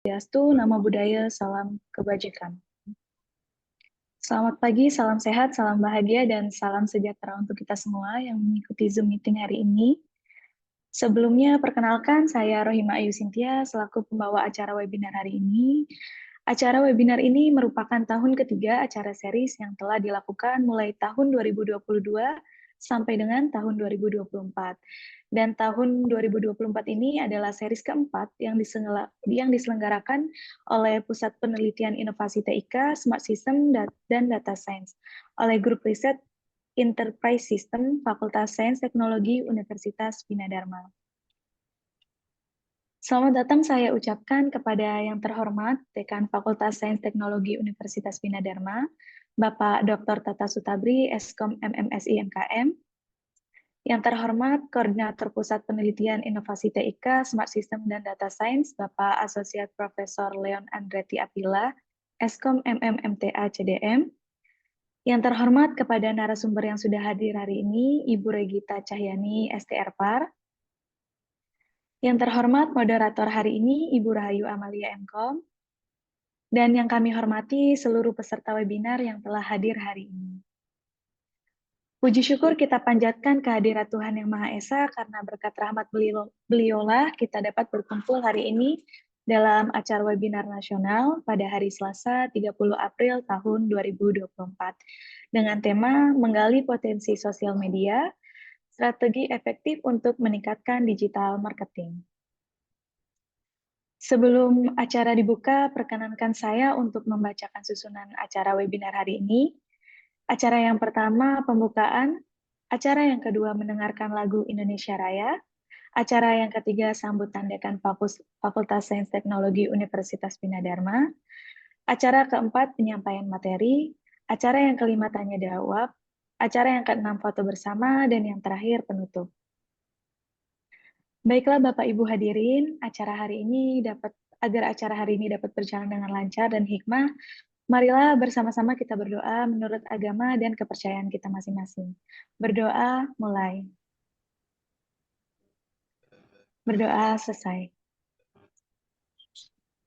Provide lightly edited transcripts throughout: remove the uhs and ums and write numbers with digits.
Swastiastu, Namo Buddhaya, salam kebajikan. Selamat pagi, salam sehat, salam bahagia, dan salam sejahtera untuk kita semua yang mengikuti Zoom meeting hari ini. Sebelumnya, perkenalkan saya Rohima Ayu Sintia selaku pembawa acara webinar hari ini. Acara webinar ini merupakan tahun ketiga acara series yang telah dilakukan mulai tahun 2022 sampai dengan tahun 2024. Dan tahun 2024 ini adalah series keempat yang diselenggarakan oleh Pusat Penelitian Inovasi TIK, Smart System, dan Data Science oleh Grup Riset Enterprise System Fakultas Sains Teknologi Universitas Bina Dharma. Selamat datang saya ucapkan kepada yang terhormat Dekan Fakultas Sains Teknologi Universitas Bina Dharma, Bapak Dr. Tata Sutabri, Eskom MMSI MKM, yang terhormat Koordinator Pusat Penelitian Inovasi TIK, Smart System dan Data Science, Bapak Asosiat Profesor Leon Andretti Apila, Eskom MMMTA CDM, yang terhormat kepada narasumber yang sudah hadir hari ini, Ibu Regita Cahyani, STR PAR, yang terhormat moderator hari ini, Ibu Rahayu Amalia MKOM, dan yang kami hormati seluruh peserta webinar yang telah hadir hari ini. Puji syukur kita panjatkan kehadirat Tuhan Yang Maha Esa karena berkat rahmat beliaulah kita dapat berkumpul hari ini dalam acara webinar nasional pada hari Selasa 30 April tahun 2024 dengan tema menggali potensi sosial media, strategi efektif untuk meningkatkan digital marketing. Sebelum acara dibuka, perkenankan saya untuk membacakan susunan acara webinar hari ini. Acara yang pertama, pembukaan. Acara yang kedua, mendengarkan lagu Indonesia Raya. Acara yang ketiga, sambutan Dekan Fakultas Sains Teknologi Universitas Bina Dharma. Acara keempat, penyampaian materi. Acara yang kelima, tanya jawab. Acara yang keenam, foto bersama. Dan yang terakhir, penutup. Baiklah Bapak Ibu hadirin, agar acara hari ini dapat berjalan dengan lancar dan hikmah, marilah bersama-sama kita berdoa menurut agama dan kepercayaan kita masing-masing. Berdoa mulai. Berdoa selesai.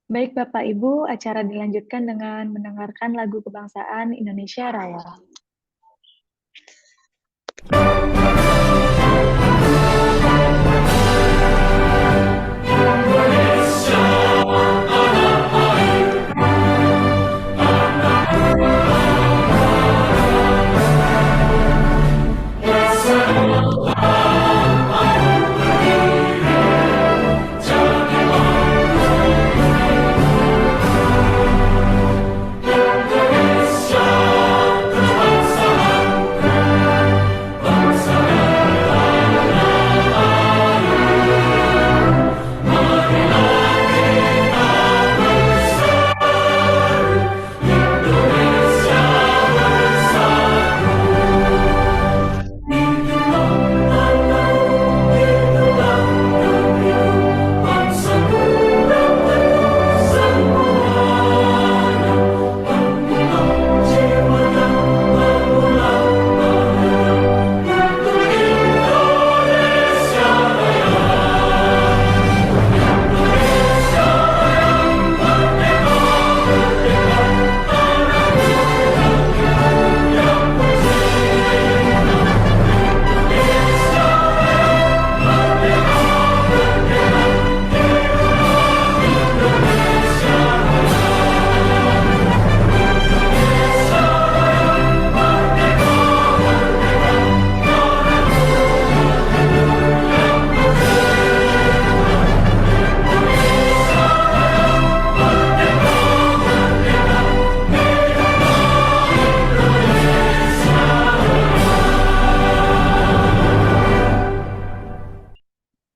Baik Bapak Ibu, acara dilanjutkan dengan mendengarkan lagu kebangsaan Indonesia Raya.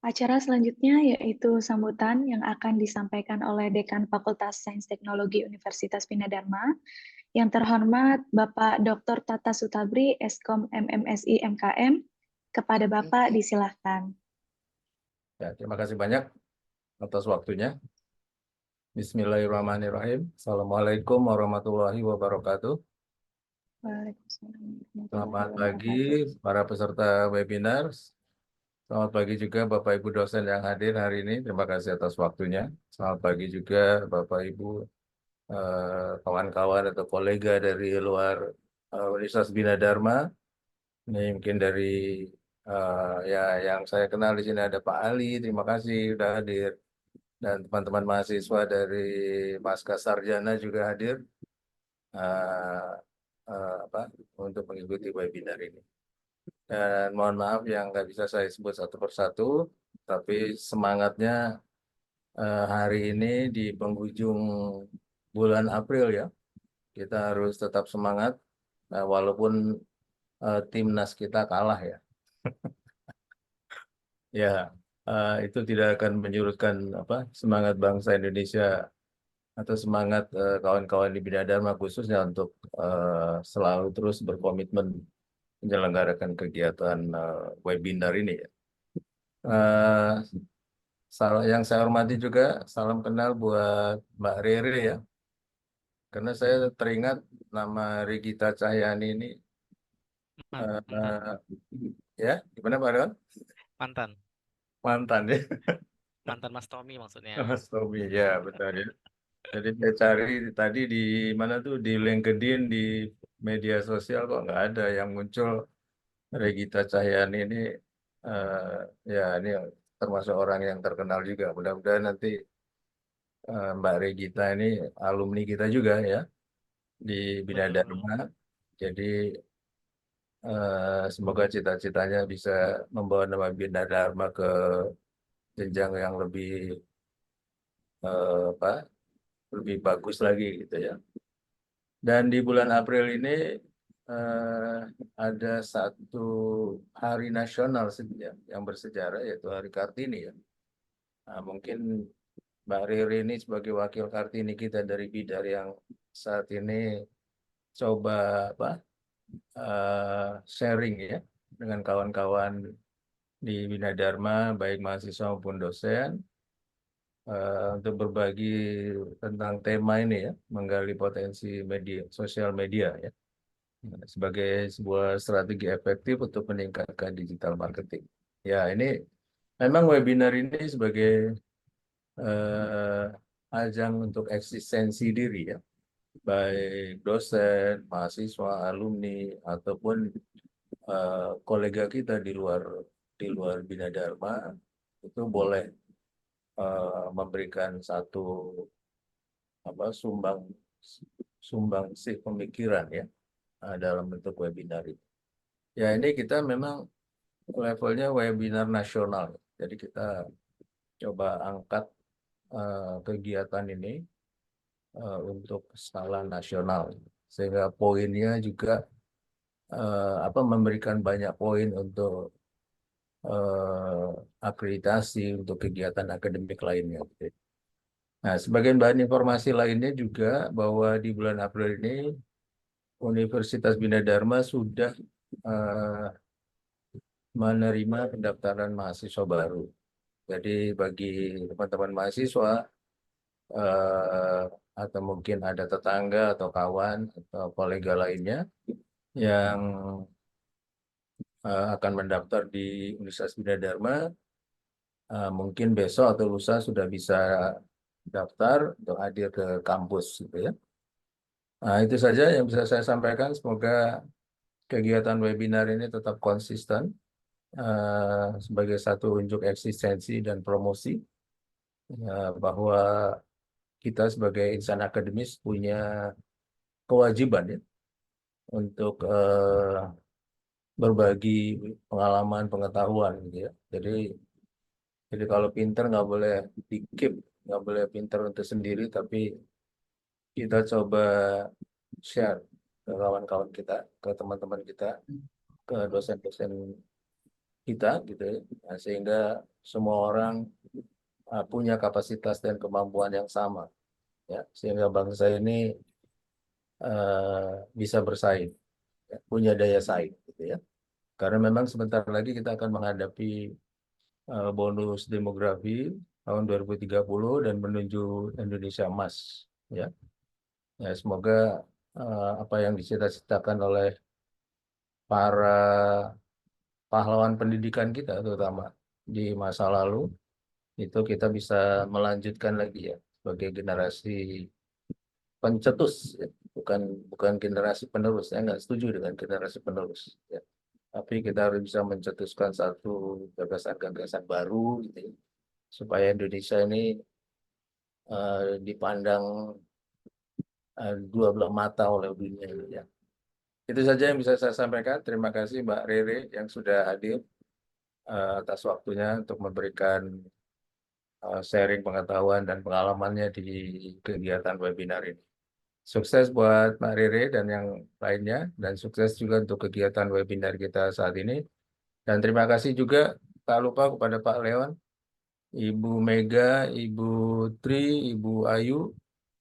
Acara selanjutnya yaitu sambutan yang akan disampaikan oleh Dekan Fakultas Sains Teknologi Universitas Bina Dharma, yang terhormat Bapak Dr. Tata Sutabri, Eskom MMSI MKM. Kepada Bapak disilahkan. Ya, terima kasih banyak atas waktunya. Bismillahirrahmanirrahim. Assalamualaikum warahmatullahi wabarakatuh. Waalaikumsalam. Selamat pagi para peserta webinar. Selamat pagi juga Bapak Ibu dosen yang hadir hari ini. Terima kasih atas waktunya. Selamat pagi juga Bapak Ibu kawan-kawan atau kolega dari luar Universitas Bina Dharma. Ini mungkin dari ya yang saya kenal di sini ada Pak Ali. Terima kasih sudah hadir. Dan teman-teman mahasiswa dari Pasca Sarjana juga hadir eh, apa, untuk mengikuti webinar ini. Dan mohon maaf yang nggak bisa saya sebut satu persatu, tapi semangatnya hari ini di penghujung bulan April ya, kita harus tetap semangat walaupun timnas kita kalah ya. Ya, itu tidak akan menyurutkan apa semangat bangsa Indonesia atau semangat kawan-kawan di Bina Dharma khususnya untuk selalu terus berkomitmen menyelenggarakan kegiatan webinar ini ya. Yang saya hormati juga salam kenal buat Mbak Rere ya, karena saya teringat nama Regita Cahyani ini eh, ya gimana Pak Ron? Mantan, Mantan ya. mantan Mas Tommy maksudnya. Mas Tommy ya betul ya. Jadi saya cari tadi di mana tuh di LinkedIn di media sosial kok nggak ada yang muncul Regita Cahyani ini ya ini termasuk orang yang terkenal juga. Mudah-mudahan nanti Mbak Regita ini alumni kita juga ya di Bina Betul. Dharma. Jadi semoga cita-citanya bisa membawa nama Bina Dharma ke jenjang yang lebih apa lebih bagus lagi gitu ya. Dan di bulan April ini eh, ada satu hari nasional yang bersejarah yaitu Hari Kartini ya. Nah, mungkin Mbak Riri ini sebagai wakil Kartini kita dari Bidar yang saat ini coba apa sharing ya dengan kawan-kawan di Bina Dharma baik mahasiswa maupun dosen untuk berbagi tentang tema ini ya, menggali potensi media sosial media ya sebagai sebuah strategi efektif untuk meningkatkan digital marketing. Ya, ini memang webinar ini sebagai ajang untuk eksistensi diri ya, baik dosen, mahasiswa, alumni ataupun kolega kita di luar Bina Dharma itu boleh memberikan satu apa sumbang sih pemikiran ya dalam bentuk webinar ini. Ya ini kita memang levelnya webinar nasional. Jadi kita coba angkat kegiatan ini untuk skala nasional sehingga poinnya juga apa memberikan banyak poin untuk akreditasi untuk kegiatan akademik lainnya. Nah, sebagian bahan informasi lainnya juga bahwa di bulan April ini Universitas Bina Dharma sudah eh, menerima pendaftaran mahasiswa baru. Jadi bagi teman-teman mahasiswa eh, atau mungkin ada tetangga atau kawan atau kolega lainnya yang akan mendaftar di Universitas Bina Dharma, mungkin besok atau lusa sudah bisa daftar untuk hadir ke kampus gitu ya. Nah, itu saja yang bisa saya sampaikan. Semoga kegiatan webinar ini tetap konsisten sebagai satu unjuk eksistensi dan promosi bahwa kita sebagai insan akademis punya kewajiban ya untuk berbagi pengalaman, pengetahuan gitu ya. Jadi kalau pinter nggak boleh dikip, nggak boleh pinter untuk sendiri, tapi kita coba share ke kawan-kawan kita, ke teman-teman kita, ke dosen-dosen kita gitu ya. Nah, sehingga semua orang punya kapasitas dan kemampuan yang sama ya, sehingga bangsa ini bisa bersaing, ya, punya daya saing gitu ya. Karena memang sebentar lagi kita akan menghadapi bonus demografi tahun 2030 dan menuju Indonesia emas ya. Ya semoga apa yang dicita-citakan oleh para pahlawan pendidikan kita terutama di masa lalu, itu kita bisa melanjutkan lagi ya sebagai generasi pencetus, ya. Bukan generasi penerus. Saya nggak setuju dengan generasi penerus, ya. Tapi kita harus bisa mencetuskan satu gagasan-gagasan baru, gitu ya, supaya Indonesia ini dipandang dua belah mata oleh dunia, ya. Itu saja yang bisa saya sampaikan. Terima kasih Mbak Rere yang sudah hadir atas waktunya untuk memberikan sharing pengetahuan dan pengalamannya di kegiatan webinar ini. Sukses buat Mbak Rere dan yang lainnya, dan sukses juga untuk kegiatan webinar kita saat ini. Dan terima kasih juga tak lupa kepada Pak Leon, Ibu Mega, Ibu Tri, Ibu Ayu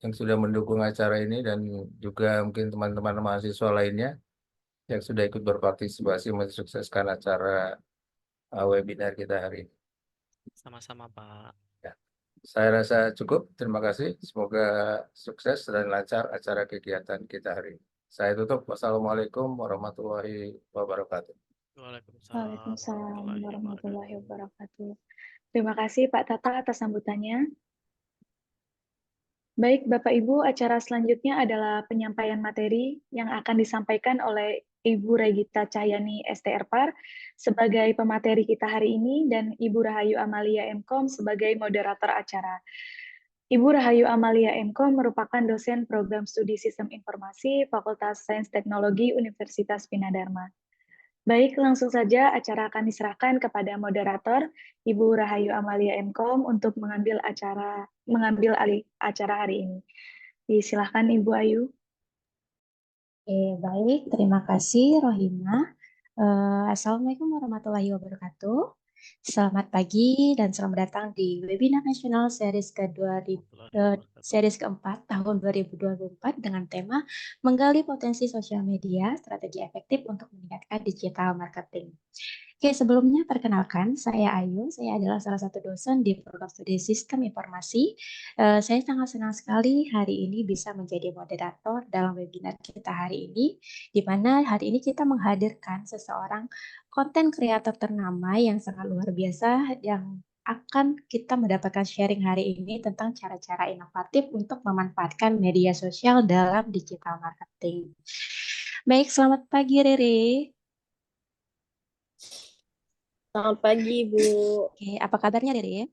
yang sudah mendukung acara ini, dan juga mungkin teman-teman mahasiswa lainnya yang sudah ikut berpartisipasi mensukseskan acara webinar kita hari ini. Sama-sama, Pak. Ya. Saya rasa cukup. Terima kasih. Semoga sukses dan lancar acara kegiatan kita hari ini. Saya tutup. Wassalamualaikum warahmatullahi wabarakatuh. Waalaikumsalam Waalaikumsalam warahmatullahi warahmatullahi wabarakatuh. wabarakatuh. Terima kasih Pak Tata atas sambutannya. Baik, Bapak Ibu, acara selanjutnya adalah penyampaian materi yang akan disampaikan oleh Ibu Regita Cahyani STRPAR sebagai pemateri kita hari ini dan Ibu Rahayu Amalia MKOM sebagai moderator acara. Ibu Rahayu Amalia MKOM merupakan dosen program studi Sistem Informasi Fakultas Sains Teknologi Universitas Bina Dharma. Baik, langsung saja acara akan diserahkan kepada moderator Ibu Rahayu Amalia MKOM untuk mengambil alih acara hari ini. Silakan Ibu Ayu. Baik, terima kasih Rohima. Assalamualaikum warahmatullahi wabarakatuh. Selamat pagi dan selamat datang di webinar nasional series keempat tahun 2024 dengan tema Menggali Potensi Sosial Media, Strategi Efektif untuk Meningkatkan Digital Marketing. Oke, sebelumnya perkenalkan, saya Ayu. Saya adalah salah satu dosen di program studi Sistem Informasi. Saya sangat senang sekali hari ini bisa menjadi moderator dalam webinar kita hari ini, di mana hari ini kita menghadirkan seseorang konten kreator ternama yang sangat luar biasa yang akan kita mendapatkan sharing hari ini tentang cara-cara inovatif untuk memanfaatkan media sosial dalam digital marketing. Baik, selamat pagi Rere. Selamat pagi, Bu. Oke, apa kabarnya Rere?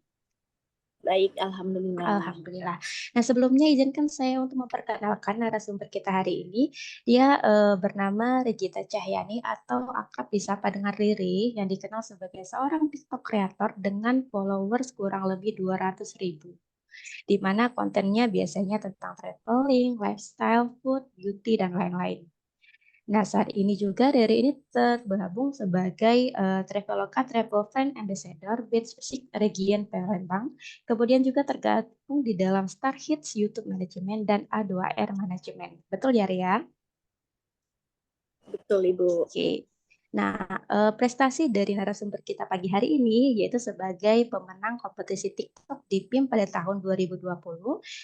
Baik, alhamdulillah. Alhamdulillah. Nah, sebelumnya izinkan saya untuk memperkenalkan narasumber kita hari ini. Dia bernama Regita Cahyani atau akrab disapa dengan Riri, yang dikenal sebagai seorang TikTok kreator dengan followers kurang lebih 200.000. Di mana kontennya biasanya tentang traveling, lifestyle, food, beauty, dan lain-lain. Nah, saat ini juga Riri ini tergabung sebagai Traveloka Travel Friend Ambassador Beach Region Palembang. Kemudian juga tergabung di dalam Star Hits YouTube Management dan A2R Management. Betul ya, Ria? Betul, Ibu. Oke. Nah, prestasi dari narasumber kita pagi hari ini yaitu sebagai pemenang kompetisi TikTok di PIM pada tahun 2020,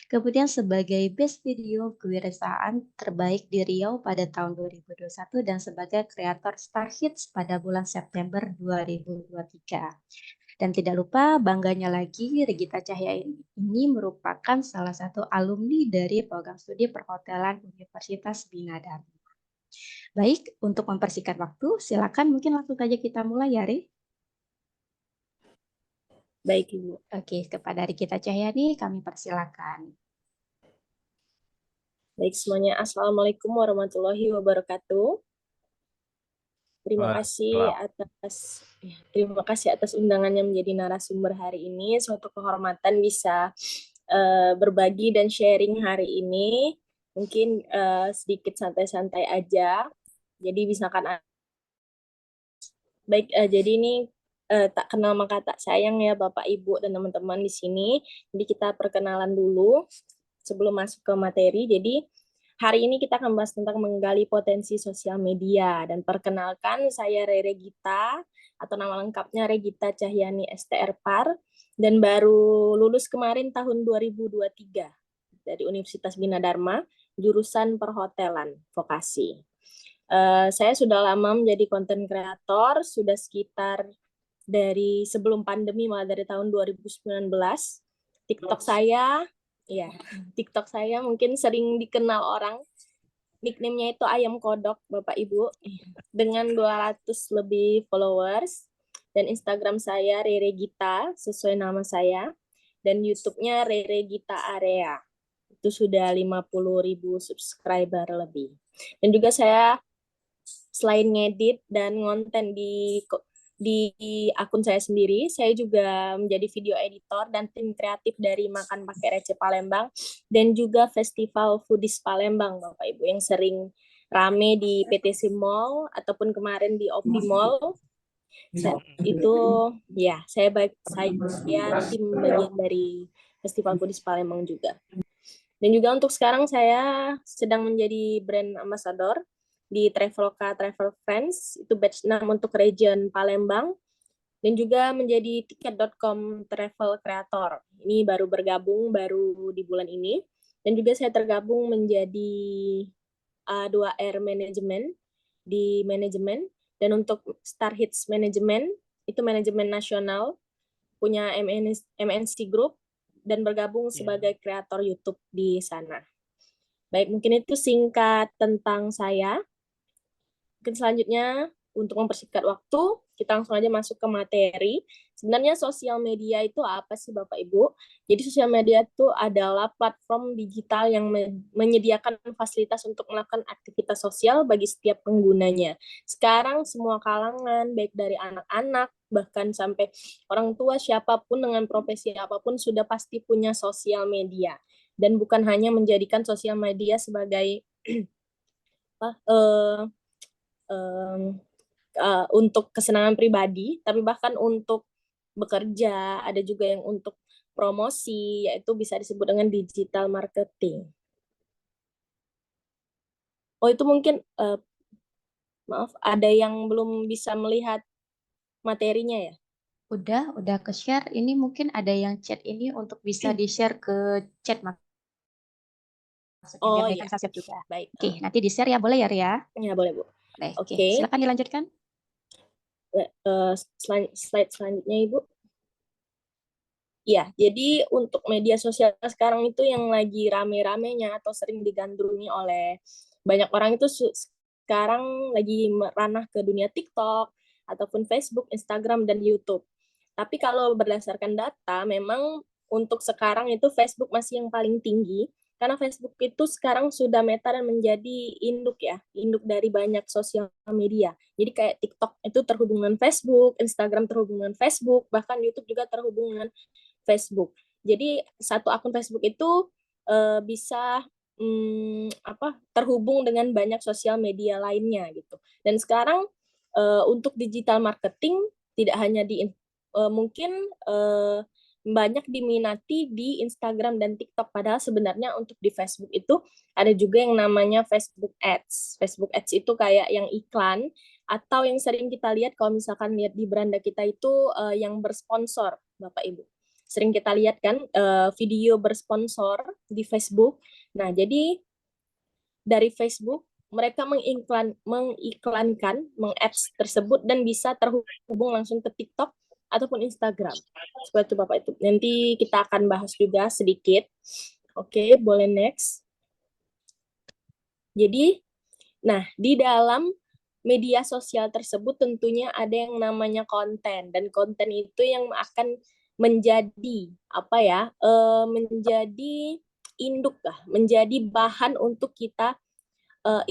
kemudian sebagai Best Video Kewirausahaan Terbaik di Riau pada tahun 2021 dan sebagai kreator Star Hits pada bulan September 2023. Dan tidak lupa bangganya lagi, Regita Cahya ini merupakan salah satu alumni dari program studi perhotelan Universitas Bina Dharma. Baik, untuk mempersingkat waktu, silakan mungkin langsung saja kita mulai ya, Ri. Baik, Ibu. Oke, kepada Regita Cahyani kami persilakan. Baik semuanya, Assalamualaikum warahmatullahi wabarakatuh. Terima kasih atas undangannya menjadi narasumber hari ini. Suatu kehormatan bisa berbagi dan sharing hari ini. Mungkin sedikit santai-santai aja. Jadi misalkan baik, jadi ini tak kenal maka tak sayang ya Bapak Ibu dan teman-teman di sini. Jadi kita perkenalan dulu sebelum masuk ke materi. Jadi hari ini kita akan bahas tentang menggali potensi sosial media. Dan perkenalkan, saya Regita, atau nama lengkapnya Regita Cahyani STRPAR, dan baru lulus kemarin tahun 2023 dari Universitas Bina Dharma, jurusan perhotelan vokasi. Saya sudah lama menjadi konten kreator, sudah sekitar dari sebelum pandemi, malah dari tahun 2019. TikTok saya, ya, TikTok saya mungkin sering dikenal orang. Nickname-nya itu Ayam Kodok, Bapak Ibu, dengan 200 lebih followers. Dan Instagram saya Rere Gita, sesuai nama saya. Dan YouTube-nya Rere Gita Area. Itu sudah 50.000 subscriber lebih. Dan juga saya selain ngedit dan ngonten di akun saya sendiri, saya juga menjadi video editor dan tim kreatif dari Makan Pakai Receh Palembang dan juga Festival Foodies Palembang, Bapak Ibu, yang sering rame di PTC Mall ataupun kemarin di Opti Mall. Itu ya, saya tim bagian dari Festival Foodies Palembang juga. Dan juga untuk sekarang saya sedang menjadi brand ambassador di Traveloka Travel Friends, itu batch 6 untuk region Palembang, dan juga menjadi tiket.com travel creator. Ini baru bergabung, baru di bulan ini. Dan juga saya tergabung menjadi A2R Management di manajemen, dan untuk Star Hits Management, itu manajemen nasional, punya MNC Group, dan bergabung sebagai kreator YouTube di sana. Baik, mungkin itu singkat tentang saya. Mungkin selanjutnya, untuk mempersingkat waktu, kita langsung aja masuk ke materi. Sebenarnya sosial media itu apa sih Bapak Ibu? Jadi sosial media itu adalah platform digital yang menyediakan fasilitas untuk melakukan aktivitas sosial bagi setiap penggunanya. Sekarang semua kalangan, baik dari anak-anak, bahkan sampai orang tua, siapapun dengan profesi apapun sudah pasti punya sosial media. Dan bukan hanya menjadikan sosial media sebagai untuk kesenangan pribadi, tapi bahkan untuk bekerja, ada juga yang untuk promosi, yaitu bisa disebut dengan digital marketing. Oh, itu mungkin, maaf, ada yang belum bisa melihat materinya ya? Udah ke-share. Ini mungkin ada yang chat ini untuk bisa di-share ke chat, maksudnya Oh, biar iya. mereka bisa share juga. Baik. Oke, nanti di-share ya, boleh ya, Ria? Ya, boleh, Bu. Boleh. Oke. Oke, silakan dilanjutkan. Slide selanjutnya, Ibu. Ya, jadi untuk media sosial sekarang itu yang lagi rame-ramenya atau sering digandrungi oleh banyak orang itu sekarang lagi meranah ke dunia TikTok, ataupun Facebook, Instagram, dan YouTube. Tapi kalau berdasarkan data, memang untuk sekarang itu Facebook masih yang paling tinggi, karena Facebook itu sekarang sudah meta dan menjadi induk dari banyak sosial media. Jadi kayak TikTok itu terhubung dengan Facebook, Instagram terhubung dengan Facebook, bahkan YouTube juga terhubung dengan Facebook. Jadi satu akun Facebook itu bisa terhubung dengan banyak sosial media lainnya gitu. Dan sekarang untuk digital marketing tidak hanya mungkin banyak diminati di Instagram dan TikTok, padahal sebenarnya untuk di Facebook itu ada juga yang namanya Facebook Ads. Facebook Ads itu kayak yang iklan, atau yang sering kita lihat kalau misalkan lihat di beranda kita itu yang bersponsor, Bapak Ibu. Sering kita lihat kan video bersponsor di Facebook. Nah, jadi dari Facebook mereka mengiklankan, meng-ads tersebut dan bisa terhubung langsung ke TikTok ataupun Instagram. Seperti itu Bapak Ibu. Nanti kita akan bahas juga sedikit. Oke, boleh next. Jadi, nah di dalam media sosial tersebut tentunya ada yang namanya konten, dan konten itu yang akan menjadi menjadi induk lah, menjadi bahan untuk kita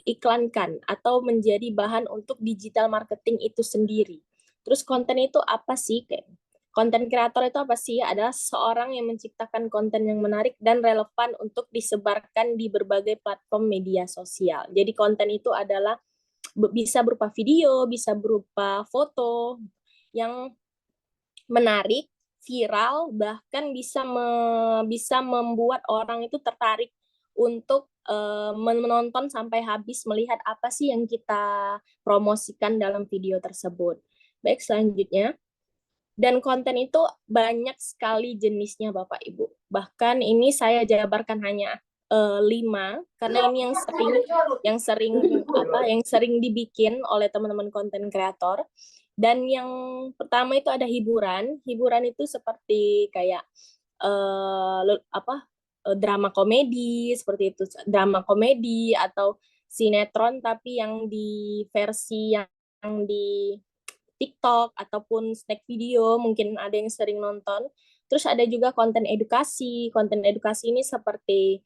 iklankan atau menjadi bahan untuk digital marketing itu sendiri. Terus konten itu apa sih? Konten kreator itu apa sih? Adalah seorang yang menciptakan konten yang menarik dan relevan untuk disebarkan di berbagai platform media sosial. Jadi konten itu adalah bisa berupa video, bisa berupa foto yang menarik, viral, bahkan bisa membuat orang itu tertarik untuk menonton sampai habis, melihat apa sih yang kita promosikan dalam video tersebut. Baik, selanjutnya. Dan konten itu banyak sekali jenisnya Bapak Ibu. Bahkan ini saya jabarkan hanya 5, karena ini yang sering dibikin oleh teman-teman konten kreator. Dan yang pertama itu ada hiburan. Hiburan itu seperti kayak drama komedi seperti itu, drama komedi atau sinetron tapi yang di versi yang di TikTok ataupun snack video, mungkin ada yang sering nonton. Terus ada juga konten edukasi. Konten edukasi ini seperti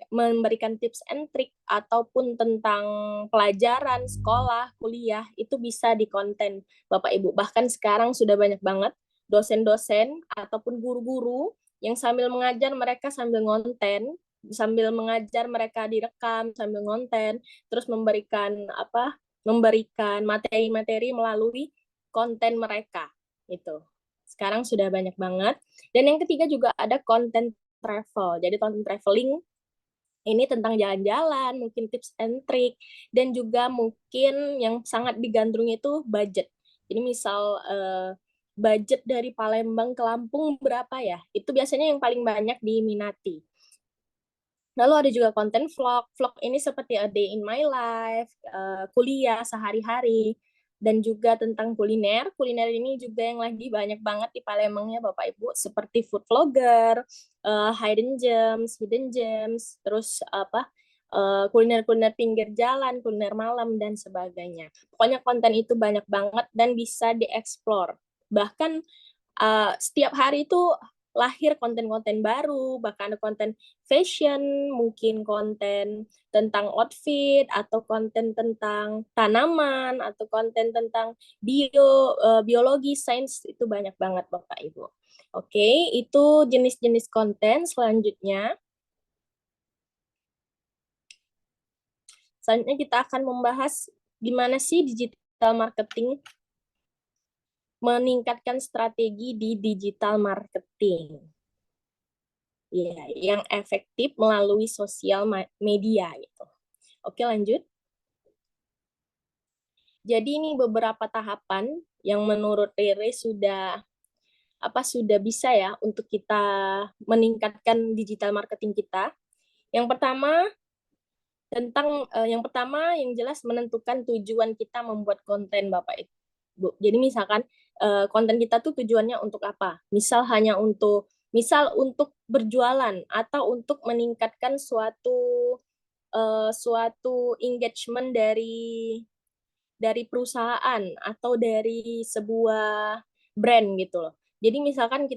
memberikan tips and trick ataupun tentang pelajaran, sekolah, kuliah, itu bisa di konten Bapak Ibu. Bahkan sekarang sudah banyak banget dosen-dosen ataupun guru-guru yang sambil mengajar mereka sambil ngonten, sambil mengajar mereka direkam sambil ngonten, terus memberikan materi-materi melalui konten mereka itu. Sekarang sudah banyak banget. Dan yang ketiga juga ada konten travel. Jadi konten traveling ini tentang jalan-jalan, mungkin tips and trick, dan juga mungkin yang sangat digandrungi itu budget. Jadi misal budget dari Palembang ke Lampung berapa ya? Itu biasanya yang paling banyak diminati. Lalu ada juga konten vlog. Vlog ini seperti a day in my life, kuliah sehari-hari, dan juga tentang kuliner. Kuliner ini juga yang lagi banyak banget di Palembang ya Bapak Ibu, seperti food vlogger, hidden gems, terus kuliner-kuliner pinggir jalan, kuliner malam, dan sebagainya. Pokoknya konten itu banyak banget dan bisa dieksplor. Bahkan setiap hari itu lahir konten-konten baru, bahkan ada konten fashion, mungkin konten tentang outfit, atau konten tentang tanaman, atau konten tentang biologi, sains, itu banyak banget Bapak Ibu. Oke, itu jenis-jenis konten. Selanjutnya kita akan membahas gimana sih digital marketing meningkatkan strategi di digital marketing. Ya, yang efektif melalui sosial media gitu. Oke, lanjut. Jadi ini beberapa tahapan yang menurut Rere sudah bisa ya untuk kita meningkatkan digital marketing kita. Yang pertama yang jelas menentukan tujuan kita membuat konten Bapak Ibu. Jadi misalkan konten kita tuh tujuannya untuk apa? Misal untuk berjualan atau untuk meningkatkan suatu engagement dari perusahaan atau dari sebuah brand gitu loh. Jadi misalkan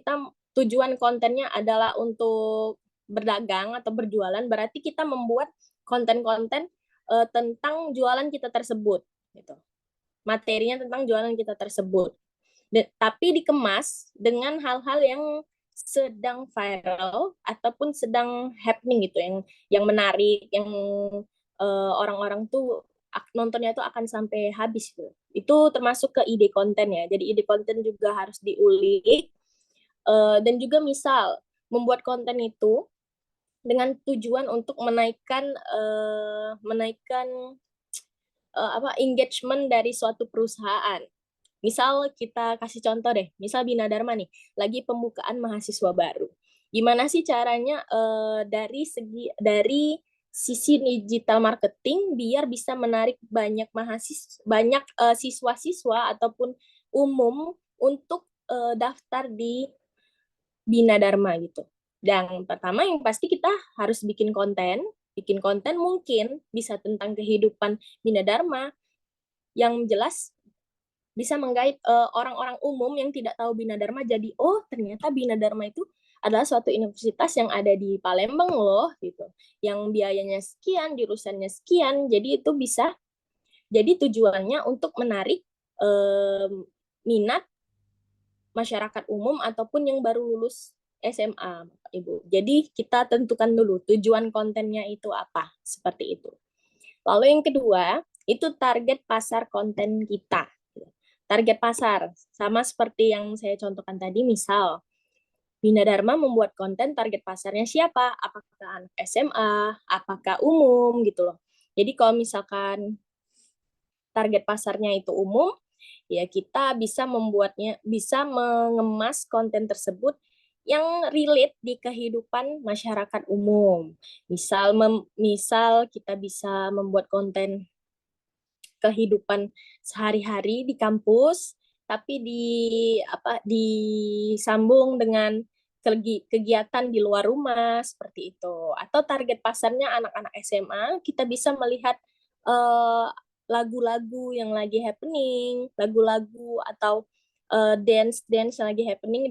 tujuan kontennya adalah untuk berdagang atau berjualan, berarti kita membuat konten-konten tentang jualan kita tersebut gitu. Materinya tentang jualan kita tersebut. Tapi dikemas dengan hal-hal yang sedang viral ataupun sedang happening gitu, yang menarik, yang orang-orang tuh nontonnya tuh akan sampai habis gitu. Itu termasuk ke ide konten ya. Jadi ide konten juga harus diulik. Dan juga misal membuat konten itu dengan tujuan untuk menaikkan engagement dari suatu perusahaan. Misal kita kasih contoh deh, misal Bina Dharma nih, lagi pembukaan mahasiswa baru. Gimana sih caranya dari sisi digital marketing biar bisa menarik banyak siswa-siswa ataupun umum untuk daftar di Bina Dharma gitu. Dan pertama yang pasti kita harus bikin konten mungkin bisa tentang kehidupan Bina Dharma yang jelas bisa menggait orang-orang umum yang tidak tahu Bina Dharma jadi ternyata Bina Dharma itu adalah suatu universitas yang ada di Palembang loh gitu. Yang biayanya sekian, jurusannya sekian. Jadi itu bisa jadi tujuannya untuk menarik minat masyarakat umum ataupun yang baru lulus SMA, Ibu. Jadi kita tentukan dulu tujuan kontennya itu apa, seperti itu. Lalu yang kedua, itu target pasar konten kita. Target pasar, sama seperti yang saya contohkan tadi, misal Bina Dharma membuat konten target pasarnya siapa? Apakah anak SMA, apakah umum gitu loh. Jadi kalau misalkan target pasarnya itu umum, ya kita bisa mengemas konten tersebut yang relate di kehidupan masyarakat umum. Misal kita bisa membuat konten kehidupan sehari-hari di kampus, tapi disambung dengan kegiatan di luar rumah seperti itu. Atau target pasarnya anak-anak SMA, kita bisa melihat lagu-lagu yang lagi happening, lagu-lagu atau dance yang lagi happening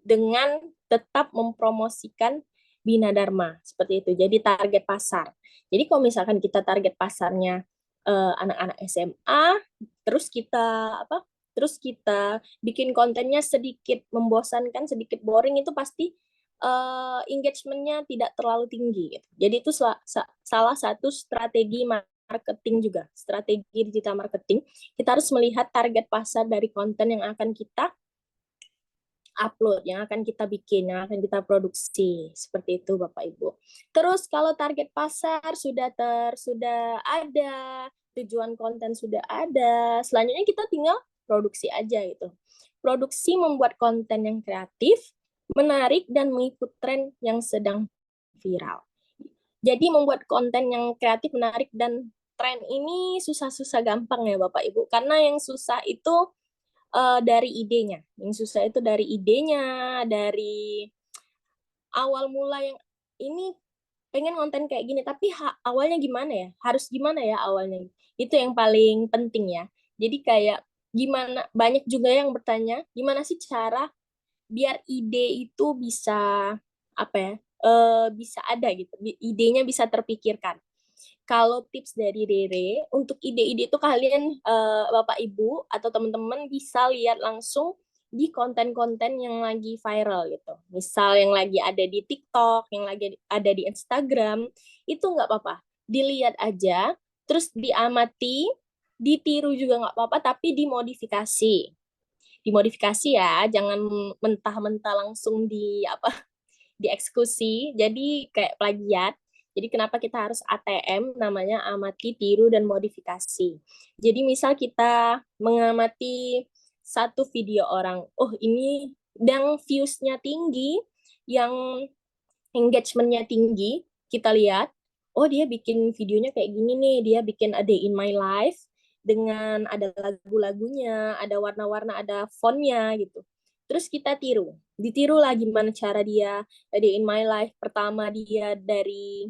dengan tetap mempromosikan Bina Dharma seperti itu. Jadi target pasar. Jadi kalau misalkan kita target pasarnya anak-anak SMA, terus kita bikin kontennya sedikit membosankan, sedikit boring, itu pasti engagementnya tidak terlalu tinggi. Gitu. Jadi itu salah satu strategi marketing juga, strategi digital marketing. Kita harus melihat target pasar dari konten yang akan kita upload, yang akan kita bikin, yang akan kita produksi. Seperti itu Bapak Ibu. Terus kalau target pasar sudah ada, tujuan konten sudah ada, selanjutnya kita tinggal produksi aja gitu. Produksi membuat konten yang kreatif, menarik, dan mengikut tren yang sedang viral. Jadi membuat konten yang kreatif, menarik, dan tren ini susah-susah gampang ya Bapak Ibu. Karena yang susah itu dari idenya. Yang susah itu dari idenya, dari awal mula yang ini pengen konten kayak gini, tapi awalnya gimana ya? Harus gimana ya awalnya? Itu yang paling penting ya. Jadi kayak gimana, banyak juga yang bertanya, gimana sih cara biar ide itu bisa bisa ada gitu, idenya bisa terpikirkan. Kalau tips dari Rere, untuk ide-ide itu kalian Bapak Ibu atau teman-teman bisa lihat langsung di konten-konten yang lagi viral gitu. Misal yang lagi ada di TikTok, yang lagi ada di Instagram, itu nggak apa-apa. Dilihat aja, terus diamati, ditiru juga nggak apa-apa, tapi dimodifikasi. Dimodifikasi ya, jangan mentah-mentah langsung dieksekusi, jadi kayak plagiat. Jadi kenapa kita harus ATM, namanya amati, tiru, dan modifikasi. Jadi misal kita mengamati satu video orang, oh ini yang views-nya tinggi, yang engagement-nya tinggi, kita lihat, oh dia bikin videonya kayak gini nih, dia bikin a day in my life, dengan ada lagu-lagunya, ada warna-warna, ada font-nya gitu. Terus kita ditiru lah gimana cara dia a day in my life. Pertama dia dari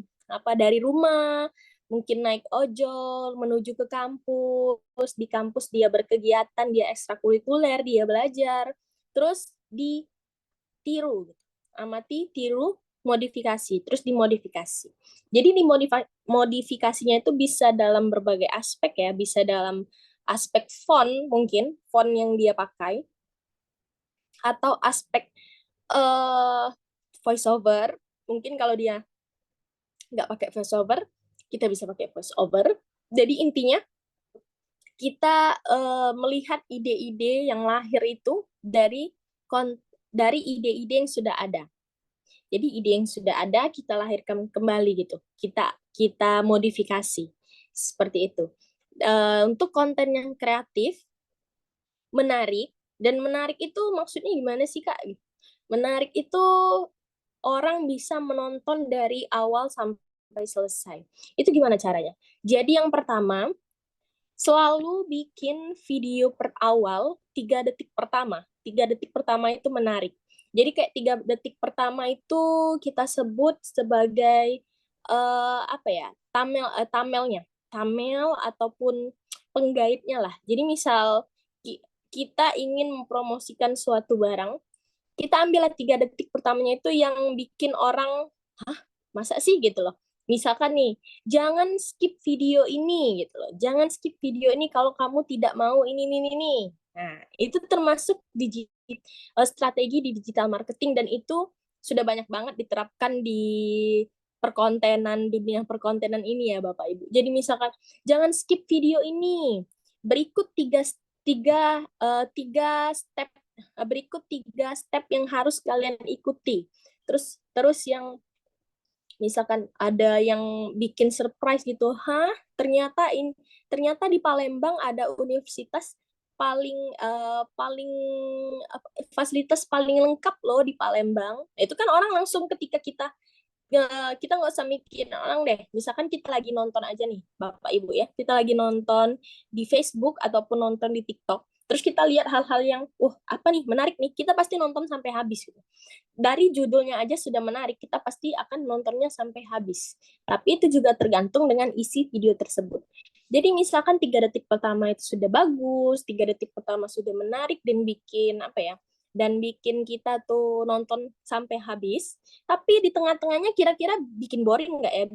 rumah, mungkin naik ojol menuju ke kampus, di kampus dia berkegiatan, dia ekstrakurikuler, dia belajar, terus ditiru, amati, tiru, modifikasi, terus dimodifikasi. Jadi modifikasinya itu bisa dalam berbagai aspek ya, bisa dalam aspek font mungkin, font yang dia pakai, atau aspek voiceover, mungkin kalau dia nggak pakai voiceover, kita bisa pakai voiceover. Jadi intinya kita melihat ide-ide yang lahir itu dari ide-ide yang sudah ada. Jadi ide yang sudah ada kita lahirkan kembali gitu. Kita modifikasi seperti itu. Untuk konten yang kreatif, menarik, dan menarik itu maksudnya gimana sih Kak? Menarik itu orang bisa menonton dari awal sampai selesai. Itu gimana caranya? Jadi yang pertama, selalu bikin video per awal 3 detik pertama. 3 detik pertama itu menarik. Jadi kayak 3 detik pertama itu kita sebut sebagai thumbnail ataupun penggaitnya lah. Jadi misal kita ingin mempromosikan suatu barang, kita ambil 3 detik pertamanya itu yang bikin orang, hah, masa sih gitu loh. Misalkan nih, jangan skip video ini gitu loh. Jangan skip video ini kalau kamu tidak mau ini. Nah, itu termasuk strategi di digital marketing, dan itu sudah banyak banget diterapkan di dunia perkontenan ini ya Bapak Ibu. Jadi misalkan jangan skip video ini. Berikut tiga step yang harus kalian ikuti. Terus yang misalkan ada yang bikin surprise gitu, ternyata di Palembang ada universitas fasilitas paling lengkap loh di Palembang. Itu kan orang langsung ketika kita kita nggak usah mikirin orang deh. Misalkan kita lagi nonton aja nih, Bapak Ibu ya, kita lagi nonton di Facebook ataupun nonton di TikTok. Terus kita lihat hal-hal yang, apa nih menarik nih, kita pasti nonton sampai habis gitu. Dari judulnya aja sudah menarik, kita pasti akan nontonnya sampai habis. Tapi itu juga tergantung dengan isi video tersebut. Jadi misalkan 3 detik pertama itu sudah bagus, 3 detik pertama sudah menarik dan bikin bikin kita tuh nonton sampai habis. Tapi di tengah-tengahnya kira-kira bikin boring nggak ya?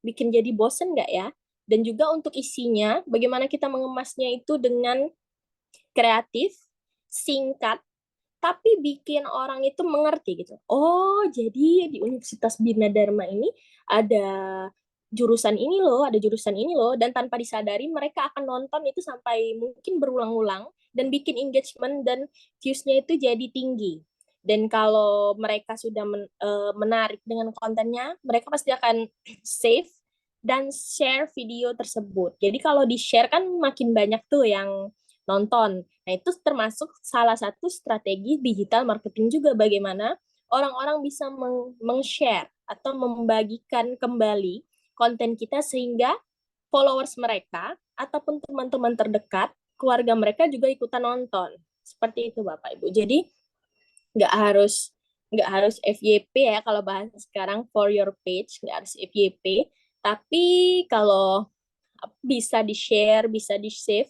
Bikin jadi bosen nggak ya? Dan juga untuk isinya, bagaimana kita mengemasnya itu dengan kreatif, singkat, tapi bikin orang itu mengerti gitu. Oh, jadi di Universitas Bina Dharma ini ada jurusan ini loh, dan tanpa disadari mereka akan nonton itu sampai mungkin berulang-ulang dan bikin engagement dan views-nya itu jadi tinggi. Dan kalau mereka sudah menarik dengan kontennya, mereka pasti akan save dan share video tersebut. Jadi kalau di-share kan makin banyak tuh yang nonton. Nah, itu termasuk salah satu strategi digital marketing juga, bagaimana orang-orang bisa meng-share atau membagikan kembali konten kita sehingga followers mereka ataupun teman-teman terdekat, keluarga mereka juga ikutan nonton. Seperti itu Bapak Ibu. Jadi nggak harus FYP ya kalau bahasa sekarang, for your page, nggak harus FYP. Tapi kalau bisa di-share, bisa di-save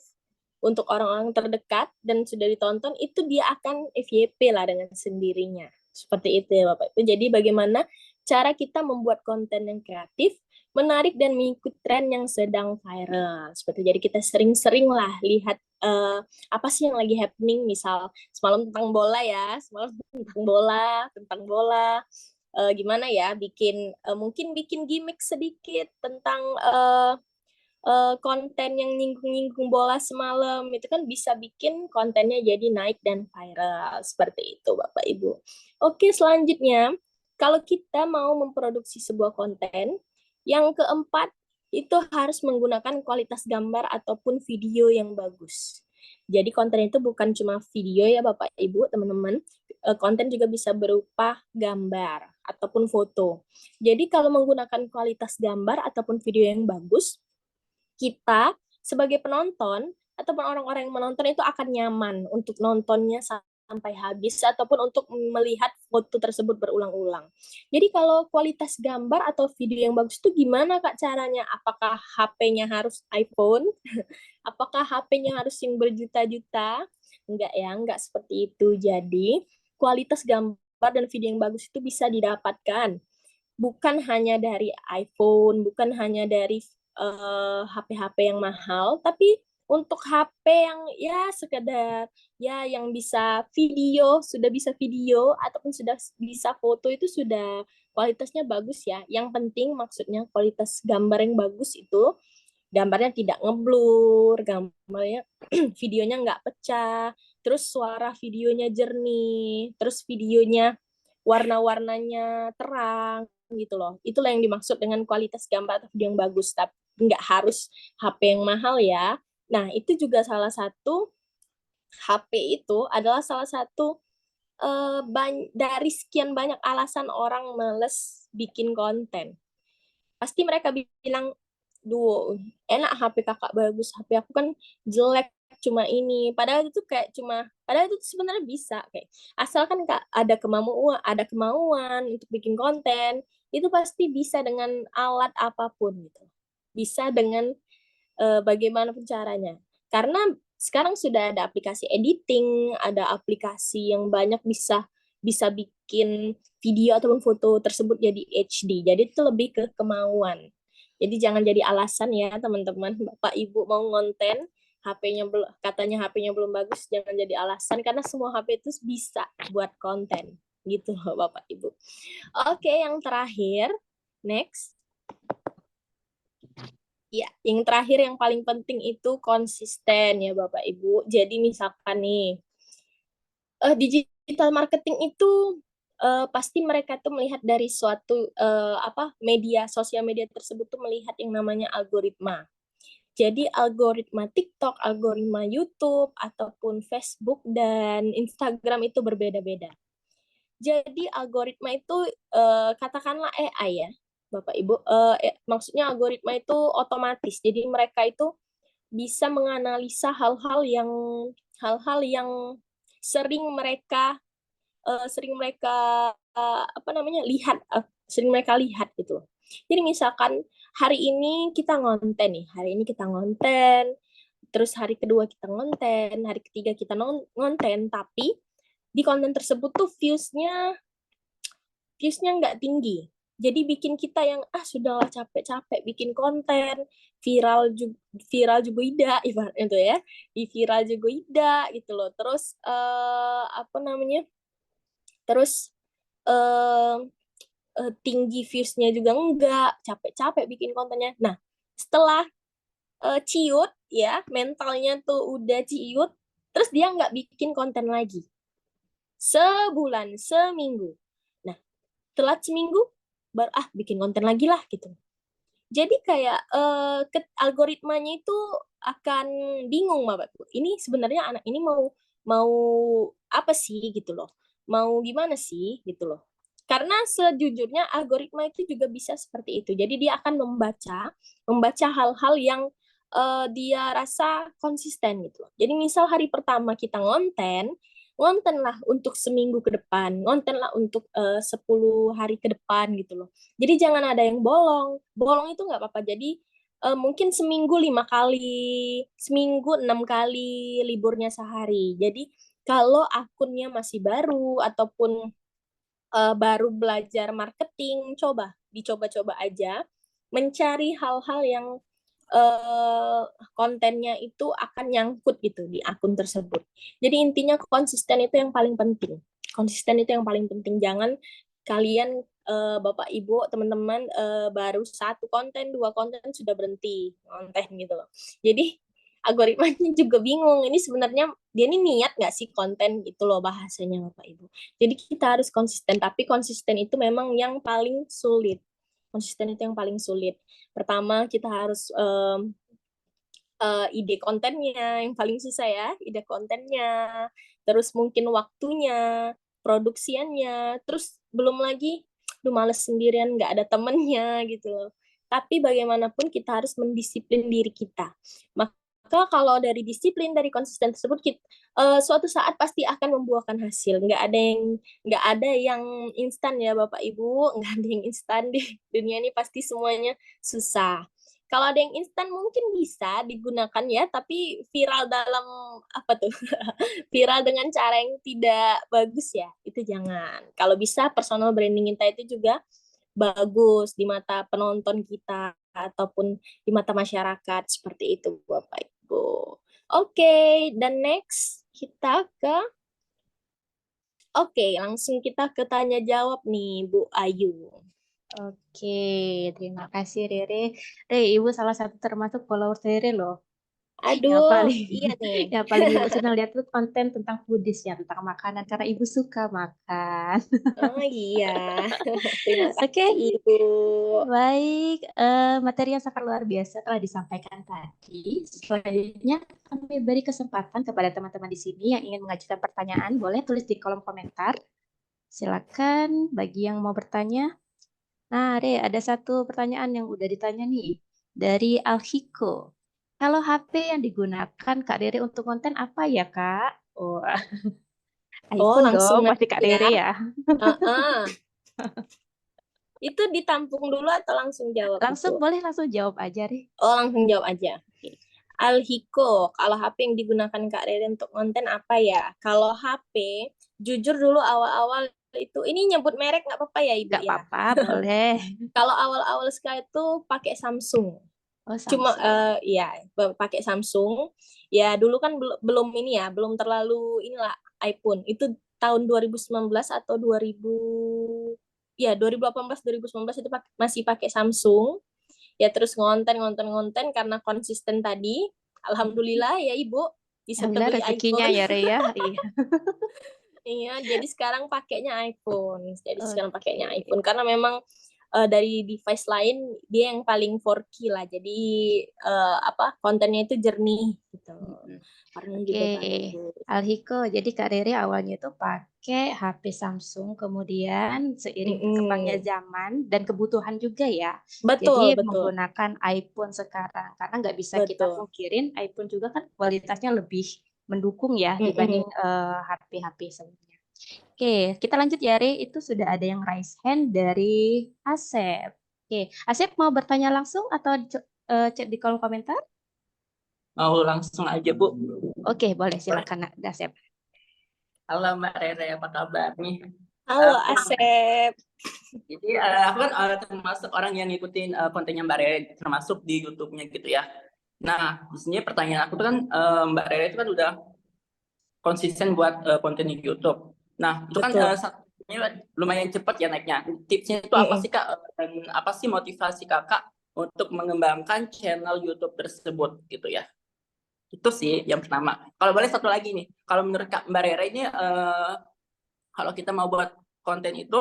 untuk orang-orang terdekat dan sudah ditonton, itu dia akan FYP lah dengan sendirinya. Seperti itu ya Bapak Ibu. Jadi bagaimana cara kita membuat konten yang kreatif, menarik dan mengikuti tren yang sedang viral. Seperti jadi kita sering-sering lah lihat apa sih yang lagi happening, misal semalam tentang bola ya, tentang bola. Gimana ya, mungkin bikin gimmick sedikit tentang konten yang nyinggung-nyinggung bola semalam, itu kan bisa bikin kontennya jadi naik dan viral. Seperti itu Bapak Ibu. Oke, selanjutnya kalau kita mau memproduksi sebuah konten, yang keempat itu harus menggunakan kualitas gambar ataupun video yang bagus. Jadi konten itu bukan cuma video ya Bapak Ibu, teman-teman. Konten juga bisa berupa gambar ataupun foto. Jadi kalau menggunakan kualitas gambar ataupun video yang bagus, kita sebagai penonton ataupun orang-orang yang menonton itu akan nyaman untuk nontonnya sampai habis ataupun untuk melihat foto tersebut berulang-ulang. Jadi kalau kualitas gambar atau video yang bagus itu gimana Kak caranya? Apakah HP-nya harus iPhone? Apakah HP-nya harus yang berjuta-juta? Enggak ya, enggak seperti itu. Jadi kualitas gambar dan video yang bagus itu bisa didapatkan bukan hanya dari iPhone, bukan hanya dari HP-HP yang mahal, tapi untuk HP yang ya sekedar ya yang bisa video, sudah bisa video ataupun sudah bisa foto itu sudah kualitasnya bagus ya. Yang penting maksudnya kualitas gambar yang bagus itu gambarnya tidak ngeblur, gambarnya videonya nggak pecah, terus suara videonya jernih, terus videonya warna-warnanya terang gitu loh. Itulah yang dimaksud dengan kualitas gambar atau video yang bagus. Tapi nggak harus HP yang mahal ya. Nah, itu juga salah satu HP itu adalah salah satu dari sekian banyak alasan orang males bikin konten. Pasti mereka bilang, duh, enak HP kakak bagus, HP aku kan jelek cuma ini. Padahal itu sebenarnya bisa kayak asalkan Kak ada kemauan untuk bikin konten, itu pasti bisa dengan alat apapun gitu. Bisa dengan bagaimanapun caranya. Karena sekarang sudah ada aplikasi editing, ada aplikasi yang banyak bisa bikin video ataupun foto tersebut jadi HD. Jadi itu lebih ke kemauan. Jadi jangan jadi alasan ya teman-teman, Bapak Ibu mau ngonten, katanya HP-nya belum bagus, jangan jadi alasan karena semua HP itu bisa buat konten. Gitu loh Bapak Ibu. Oke, yang terakhir, next. Ya, yang terakhir yang paling penting itu konsisten ya Bapak Ibu. Jadi misalkan nih, digital marketing itu pasti mereka tuh melihat dari suatu sosial media tersebut tuh melihat yang namanya algoritma. Jadi algoritma TikTok, algoritma YouTube ataupun Facebook dan Instagram itu berbeda-beda. Jadi algoritma itu katakanlah AI ya, Bapak Ibu. Maksudnya algoritma itu otomatis. Jadi mereka itu bisa menganalisa hal-hal yang sering mereka sering mereka lihat gitu. Jadi misalkan hari ini kita ngonten, terus hari kedua kita ngonten, hari ketiga kita ngonten, tapi di konten tersebut tuh viewsnya nggak tinggi. Jadi bikin kita yang sudahlah capek-capek bikin konten, viral juga ida ibaratnya tuh ya, di viral juga ida gitu loh. Terus terus tinggi viewsnya juga enggak, capek-capek bikin kontennya. Nah, setelah ciut ya, mentalnya tuh udah ciut, terus dia nggak bikin konten lagi. Sebulan, seminggu. Nah, telat seminggu, baru bikin konten lagi lah gitu. Jadi kayak algoritmanya itu akan bingung, Bapak. Ini sebenarnya anak ini mau apa sih gitu loh. Mau gimana sih gitu loh. Karena sejujurnya algoritma itu juga bisa seperti itu. Jadi dia akan membaca hal-hal yang dia rasa konsisten gitu loh. Jadi misal hari pertama kita ngontenlah untuk seminggu ke depan, ngontenlah untuk 10 hari ke depan gitu loh. Jadi jangan ada yang bolong. Bolong itu nggak apa-apa. Jadi mungkin seminggu 5 kali, seminggu 6 kali, liburnya sehari. Jadi kalau akunnya masih baru ataupun baru belajar marketing, dicoba-coba aja, mencari hal-hal yang kontennya itu akan nyangkut gitu di akun tersebut. Jadi intinya konsisten itu yang paling penting. Konsisten itu yang paling penting. Jangan kalian Bapak Ibu teman-teman baru 1 konten 2 konten sudah berhenti konten gitu loh. Jadi algoritmanya juga bingung. Ini sebenarnya dia ini niat nggak sih konten gitu loh bahasanya Bapak Ibu. Jadi kita harus konsisten. Tapi konsisten itu memang yang paling sulit. Konsisten itu yang paling sulit. Pertama kita harus ide kontennya yang paling susah ya, ide kontennya, terus mungkin waktunya, produksiannya, terus belum lagi males sendirian nggak ada temennya gitu loh. Tapi bagaimanapun kita harus mendisiplin diri kita. Maka kalau dari disiplin, dari konsisten tersebut, suatu saat pasti akan membuahkan hasil. Nggak ada yang instan ya Bapak Ibu, nggak ada yang instan di dunia ini, pasti semuanya susah. Kalau ada yang instan mungkin bisa digunakan ya, tapi viral dalam apa tuh? Viral dengan cara yang tidak bagus ya, itu jangan. Kalau bisa personal branding kita itu juga bagus di mata penonton kita ataupun di mata masyarakat, seperti itu Bapak Ibu. Oke, dan next langsung kita ke tanya jawab nih Bu Ayu. Oke, terima kasih Rere. Ibu salah satu termasuk followers Rere loh. Aduh, iya nih. Yang paling Ibu senang lihat tuh konten tentang foodies ya, tentang makanan, karena Ibu suka makan. Oh iya, terima kasih Oke. Ibu. Baik, materi yang sangat luar biasa telah disampaikan tadi. Selanjutnya kami beri kesempatan kepada teman-teman di sini yang ingin mengajukan pertanyaan, boleh tulis di kolom komentar. Silakan bagi yang mau bertanya. Nah, Re, ada satu pertanyaan yang udah ditanya nih dari Alhiko. Kalau HP yang digunakan Kak Rere untuk konten apa ya, Kak? Oh, iPhone langsung dong, pasti Kak Rere ya. Itu ditampung dulu atau langsung jawab? Langsung boleh langsung jawab aja, Re. Oh, langsung jawab aja. Oke. Alhiko, kalau HP yang digunakan Kak Rere untuk konten apa ya? Kalau HP, jujur dulu awal-awal itu, ini nyebut merek nggak apa-apa ya Ibu Nggak ya? apa-apa, boleh. Kalau awal-awal sekali itu pakai Samsung. Oh, Samsung. Cuma ya pakai Samsung. Ya dulu kan belum ini ya, belum terlalu inilah iPhone. Itu tahun 2019 atau 2018 2019 itu masih pakai Samsung. Ya terus ngonten karena konsisten tadi. Alhamdulillah ya Ibu bisa beli rezekinya iPhone. Ya Re ya. Iya. Iya, jadi sekarang pakainya iPhone. Karena memang dari device lain dia yang paling 4K lah. Jadi kontennya itu jernih gitu. Warnanya juga Oke, bagus. Alhiko, jadi Kak Rere awalnya itu pakai HP Samsung, kemudian seiring berkembangnya zaman dan kebutuhan juga ya, Betul, jadi betul, menggunakan iPhone sekarang. Karena nggak bisa kita betul. pungkirin, iPhone juga kan kualitasnya lebih mendukung ya dibanding HP-HP sebelumnya. Oke, kita lanjut ya, Re. Itu sudah ada yang raise hand dari Asep. Oke, Asep mau bertanya langsung atau chat di kolom komentar? Mau langsung aja, Bu. Oke, boleh silakan Asep. Halo Mbak Rere, apa kabar nih? Halo Asep. Jadi aku kan termasuk orang yang ngikutin kontennya Mbak Rere, termasuk di YouTube-nya gitu ya. Nah, di sini pertanyaan aku tuh kan Mbak Rere itu kan udah konsisten buat konten di YouTube. Nah, itu kan Betul. satunya lumayan cepat ya naiknya. Tipsnya itu apa sih Kak? Dan apa sih motivasi Kakak untuk mengembangkan channel YouTube tersebut gitu ya? Itu sih yang pertama. Kalau boleh satu lagi nih, kalau menurut Kak Mbak Rere ini kalau kita mau buat konten itu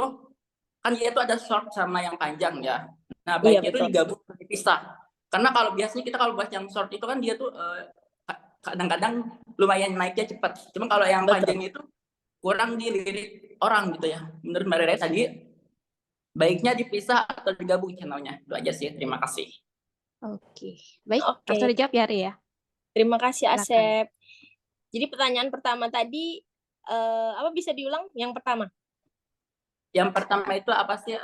kan dia tuh ada short sama yang panjang ya. Nah, baiknya itu digabung dipisah. Karena kalau biasanya kita kalau buat yang short itu kan dia tuh kadang-kadang lumayan naiknya cepat. Cuma kalau yang panjang itu kurang dilirik orang gitu ya. Menurut Mbak Rere tadi baiknya dipisah atau digabung channelnya. Itu aja sih. Terima kasih. Oke, baik. Oke. Langsung dijawab ya, Ri ya. Terima kasih Silakan. Asep. Jadi pertanyaan pertama tadi apa bisa diulang? Yang pertama? Yang pertama itu apa sih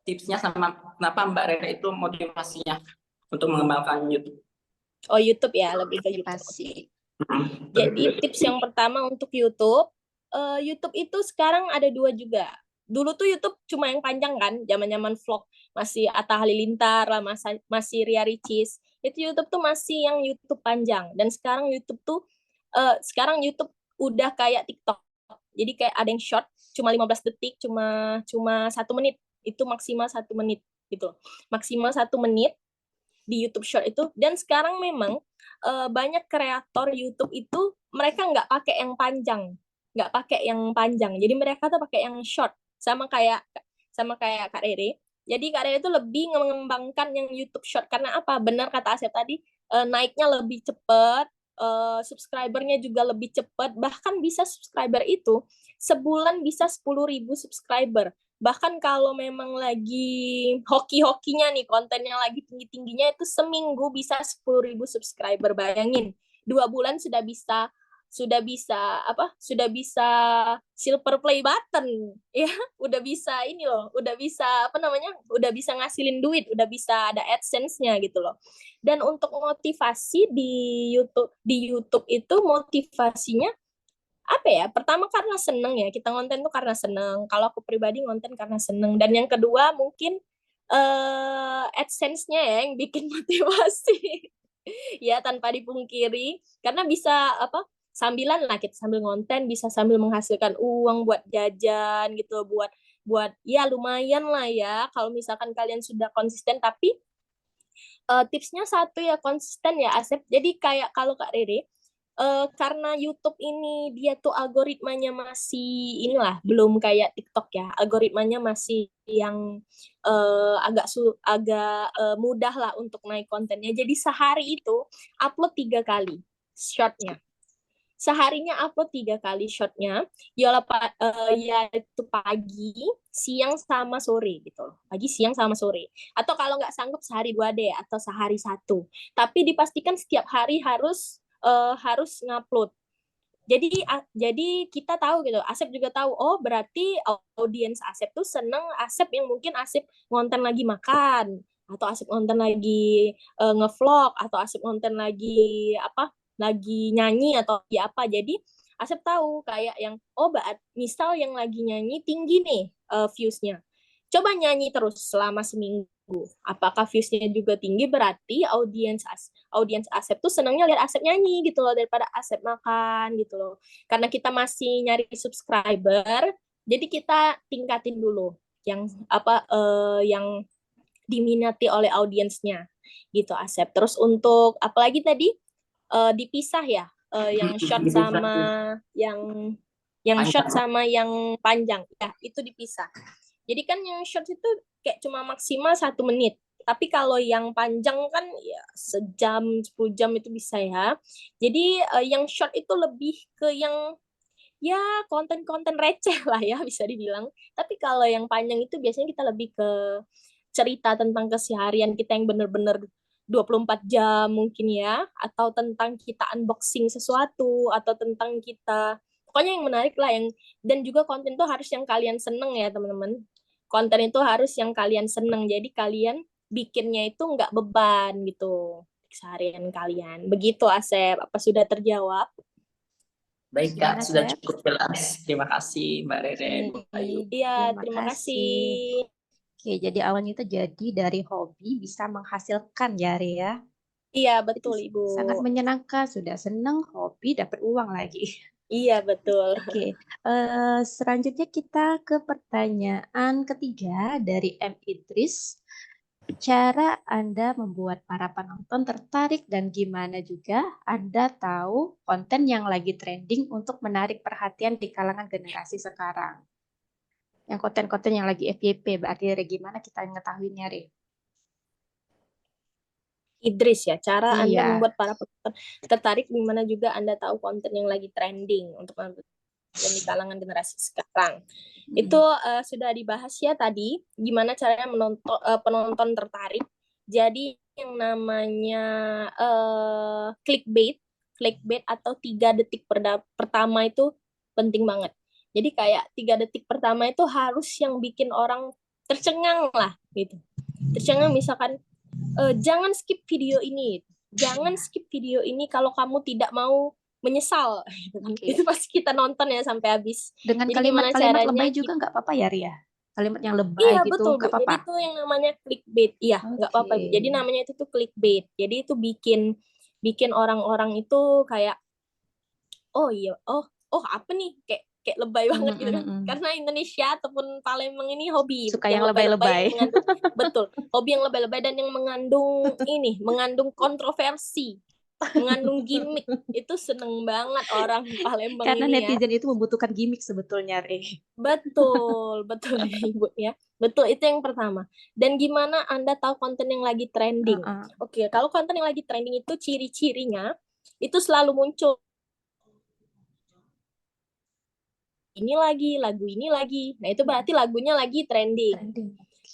tipsnya sama kenapa Mbak Rere itu motivasinya untuk mengembangkan YouTube? Oh, YouTube ya, lebih ke YouTube. Motivasi. Jadi tips yang pertama untuk YouTube, YouTube itu sekarang ada 2 juga. Dulu tuh YouTube cuma yang panjang kan, zaman-zaman vlog, masih Atta Halilintar lah, masih Ria Ricis. Itu YouTube tuh masih yang YouTube panjang. Dan sekarang YouTube tuh udah kayak TikTok. Jadi kayak ada yang short, cuma 15 detik, cuma 1 menit. Itu maksimal 1 menit gitu. Maksimal 1 menit di YouTube Short itu. Dan sekarang memang banyak kreator YouTube itu mereka nggak pakai yang panjang, jadi mereka tuh pakai yang short, sama kayak Kak Rere. Jadi Kak Rere itu lebih mengembangkan yang YouTube Short karena apa? Benar kata Asep tadi, naiknya lebih cepat, subscribernya juga lebih cepat, bahkan bisa subscriber itu sebulan bisa 10.000 subscriber. Bahkan kalau memang lagi hoki-hokinya nih, kontennya lagi tinggi-tingginya, itu seminggu bisa 10.000 subscriber. Bayangin, 2 bulan sudah bisa silver play button ya, udah bisa ini loh, udah bisa ngasilin duit, udah bisa ada AdSense-nya gitu loh. Dan untuk motivasi di YouTube itu motivasinya apa ya? Pertama karena seneng ya, kita ngonten tuh karena seneng. Kalau aku pribadi ngonten karena seneng. Dan yang kedua mungkin AdSense-nya ya yang bikin motivasi. Ya tanpa dipungkiri, karena bisa sambilan lah, kita sambil ngonten bisa sambil menghasilkan uang buat jajan gitu, buat ya lumayan lah ya kalau misalkan kalian sudah konsisten. Tapi tipsnya satu ya, konsisten ya Asep. Jadi kayak kalau Kak Rere, karena YouTube ini dia tuh algoritmanya masih inilah, belum kayak TikTok ya, algoritmanya masih yang agak mudah lah untuk naik kontennya. Jadi sehari itu upload 3 kali shortnya. Seharinya upload 3 kali shortnya, yaitu pagi, siang, sama sore gitu. Pagi, siang, sama sore. Atau kalau nggak sanggup sehari 2 deh, atau sehari 1. Tapi dipastikan setiap hari harus ngupload. Jadi kita tahu gitu, Asep juga tahu, oh berarti audiens Asep tuh seneng Asep yang mungkin Asep ngonten lagi makan, atau Asep ngonten lagi ngevlog, atau Asep ngonten lagi lagi nyanyi atau ya apa. Jadi Asep tahu kayak yang misal yang lagi nyanyi tinggi nih views-nya. Coba nyanyi terus selama seminggu. Apakah views-nya juga tinggi, berarti audiens Asep tuh senangnya lihat Asep nyanyi gitu loh, daripada Asep makan gitu loh. Karena kita masih nyari subscriber, jadi kita tingkatin dulu yang yang diminati oleh audiensnya gitu Asep. Terus untuk apalagi tadi dipisah ya, yang short sama yang short sama yang panjang ya, itu dipisah. Jadi kan yang short itu kayak cuma maksimal 1 menit. Tapi kalau yang panjang kan ya sejam, 10 jam itu bisa ya. Jadi yang short itu lebih ke yang ya konten-konten receh lah ya bisa dibilang. Tapi kalau yang panjang itu biasanya kita lebih ke cerita tentang keseharian kita yang benar-benar 24 jam mungkin ya, atau tentang kita unboxing sesuatu, atau tentang kita pokoknya yang menarik lah yang dan juga konten itu harus yang kalian seneng ya teman-teman. Konten itu harus yang kalian seneng. Jadi kalian bikinnya itu nggak beban gitu keseharian kalian. Begitu Asep, apa sudah terjawab? Baik Gimana, Kak, sudah Sep? cukup jelas. Terima kasih Mbak Rere, Bu Ayu. Iya, Terima terima kasih. Oke, jadi awalnya itu jadi dari hobi bisa menghasilkan ya, Re ya. Iya, Jadi betul Ibu. sangat menyenangkan, sudah senang, hobi dapat uang lagi. Iya, betul. Oke, selanjutnya kita ke pertanyaan ketiga dari M. Idris. Cara Anda membuat para penonton tertarik dan gimana juga Anda tahu konten yang lagi trending untuk menarik perhatian di kalangan generasi sekarang. Yang konten-konten yang lagi FYP, berarti Re, gimana kita mengetahuinya, Re? Idris ya, cara Anda Iya. membuat para penonton tertarik, gimana juga Anda tahu konten yang lagi trending untuk dan di kalangan generasi sekarang. Itu sudah dibahas ya tadi, gimana caranya penonton tertarik. Jadi yang namanya clickbait atau 3 detik pertama itu penting banget. Jadi kayak 3 detik pertama itu harus yang bikin orang tercengang lah gitu. Tercengang misalkan jangan skip video ini. Jangan skip video ini kalau kamu tidak mau menyesal. Oke. Itu pasti kita nonton ya sampai habis. Dengan Jadi gimana kalimat-kalimat caranya lebay juga nggak apa-apa ya, Ria? Kalimat yang lebay Iya, gitu betul, Bu. nggak Jadi apa-apa? itu yang namanya clickbait. Iya, nggak apa-apa, Bu. Oke. Jadi namanya itu tuh clickbait. Jadi itu bikin orang-orang itu kayak oh iya, oh apa nih? Kayak lebay banget gitu kan. Karena Indonesia ataupun Palembang ini hobi Suka yang lebay-lebay. yang mengandung betul, hobi yang lebay-lebay dan yang mengandung kontroversi, mengandung gimmick. Itu seneng banget orang Palembang Karena ini ya. netizen itu membutuhkan gimmick sebetulnya, Re. Betul Ibu ya. Betul, itu yang pertama. Dan gimana Anda tahu konten yang lagi trending? Oke, kalau konten yang lagi trending itu ciri-cirinya itu selalu muncul lagu ini lagi. Nah, itu berarti lagunya lagi trending.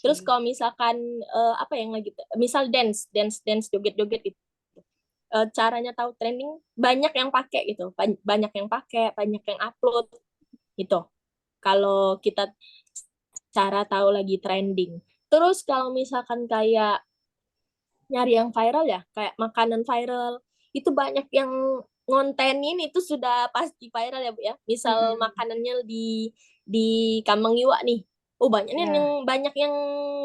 Terus kalau misalkan apa yang lagi misal dance, joget-joget itu. Caranya tahu trending banyak yang pakai gitu. Banyak yang pakai, banyak yang upload gitu. Kalau kita cara tahu lagi trending. Terus kalau misalkan kayak nyari yang viral ya, kayak makanan viral, itu banyak yang ngontenin itu sudah pasti viral ya, Bu ya. Misal makanannya di Kambang Iwa nih. Oh, banyak yang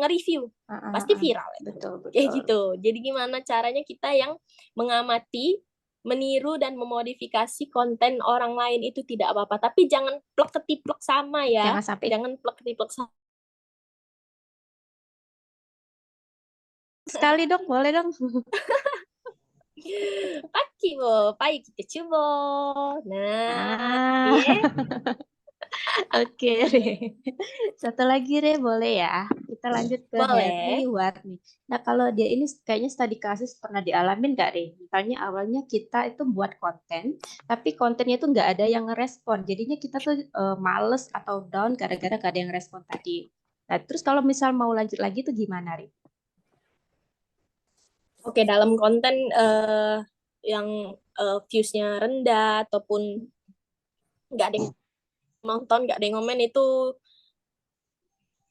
nge-review. Pasti viral ya. Betul. Kayak gitu. Jadi gimana caranya kita yang mengamati, meniru dan memodifikasi konten orang lain itu tidak apa-apa, tapi jangan plek-ketiplek sama ya. Jangan plek-ketiplek sama. Sekali dong, boleh dong. Paki mo, pai kita coba. Nah, ya. Oke, Re. Satu lagi, Re, boleh ya? Kita lanjut ke Harry Warni. Nah, kalau dia ini kayaknya studi kasus pernah dialamin nggak, Re? Misalnya awalnya kita itu buat konten, tapi kontennya itu nggak ada yang ngerespon. Jadinya kita tuh males atau down gara-gara nggak ada yang respon tadi. Nah, terus kalau misal mau lanjut lagi tuh gimana, Re? Oke, dalam konten yang views-nya rendah ataupun nggak ada yang nonton, nggak ada yang komen, itu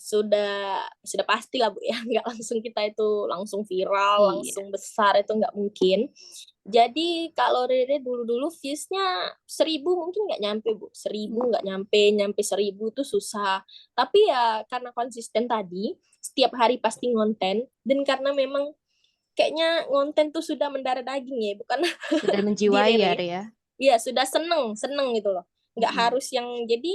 sudah pasti lah, Bu ya. Nggak langsung kita itu langsung viral, langsung besar, itu nggak mungkin. Jadi kalau Rere dulu-dulu views-nya 1000 mungkin nggak nyampe, Bu. 1000 nggak nyampe 1000 itu susah. Tapi ya karena konsisten tadi, setiap hari pasti ngonten, dan karena memang kayaknya ngonten tuh sudah mendarah daging ya, bukan sudah menjiwai ya, Re ya. Iya, sudah seneng gitu loh. Nggak harus yang jadi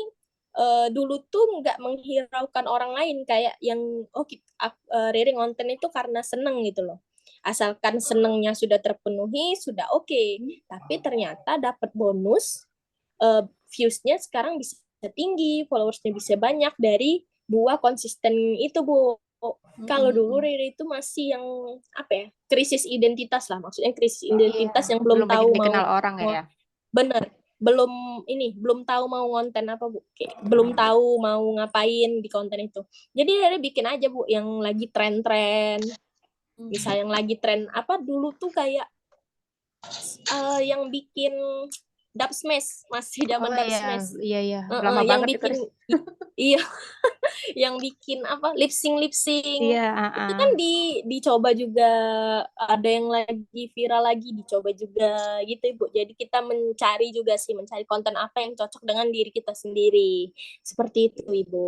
dulu tuh nggak menghiraukan orang lain kayak yang Rere ngonten itu karena seneng gitu loh. Asalkan senengnya sudah terpenuhi, sudah oke. Tapi ternyata dapat bonus, views-nya sekarang bisa tinggi, followers-nya bisa banyak dari dua konsisten itu Bu. Kalau dulu Rere itu masih yang apa ya, krisis identitas lah, maksudnya krisis identitas yang belum tahu banyak mau dikenal orang ya. bener, belum tahu mau konten apa Bu, kayak belum tahu mau ngapain di konten itu. Jadi Rere bikin aja Bu yang lagi tren-tren, misal yang lagi tren apa dulu tuh kayak yang bikin dub smash, masih zaman dub smash. Iya, lama Yang banget itu. bikin iya yang bikin apa lip sync Iya, itu kan dicoba juga, ada yang lagi viral lagi dicoba juga gitu Ibu. Jadi kita mencari konten apa yang cocok dengan diri kita sendiri, seperti itu Ibu.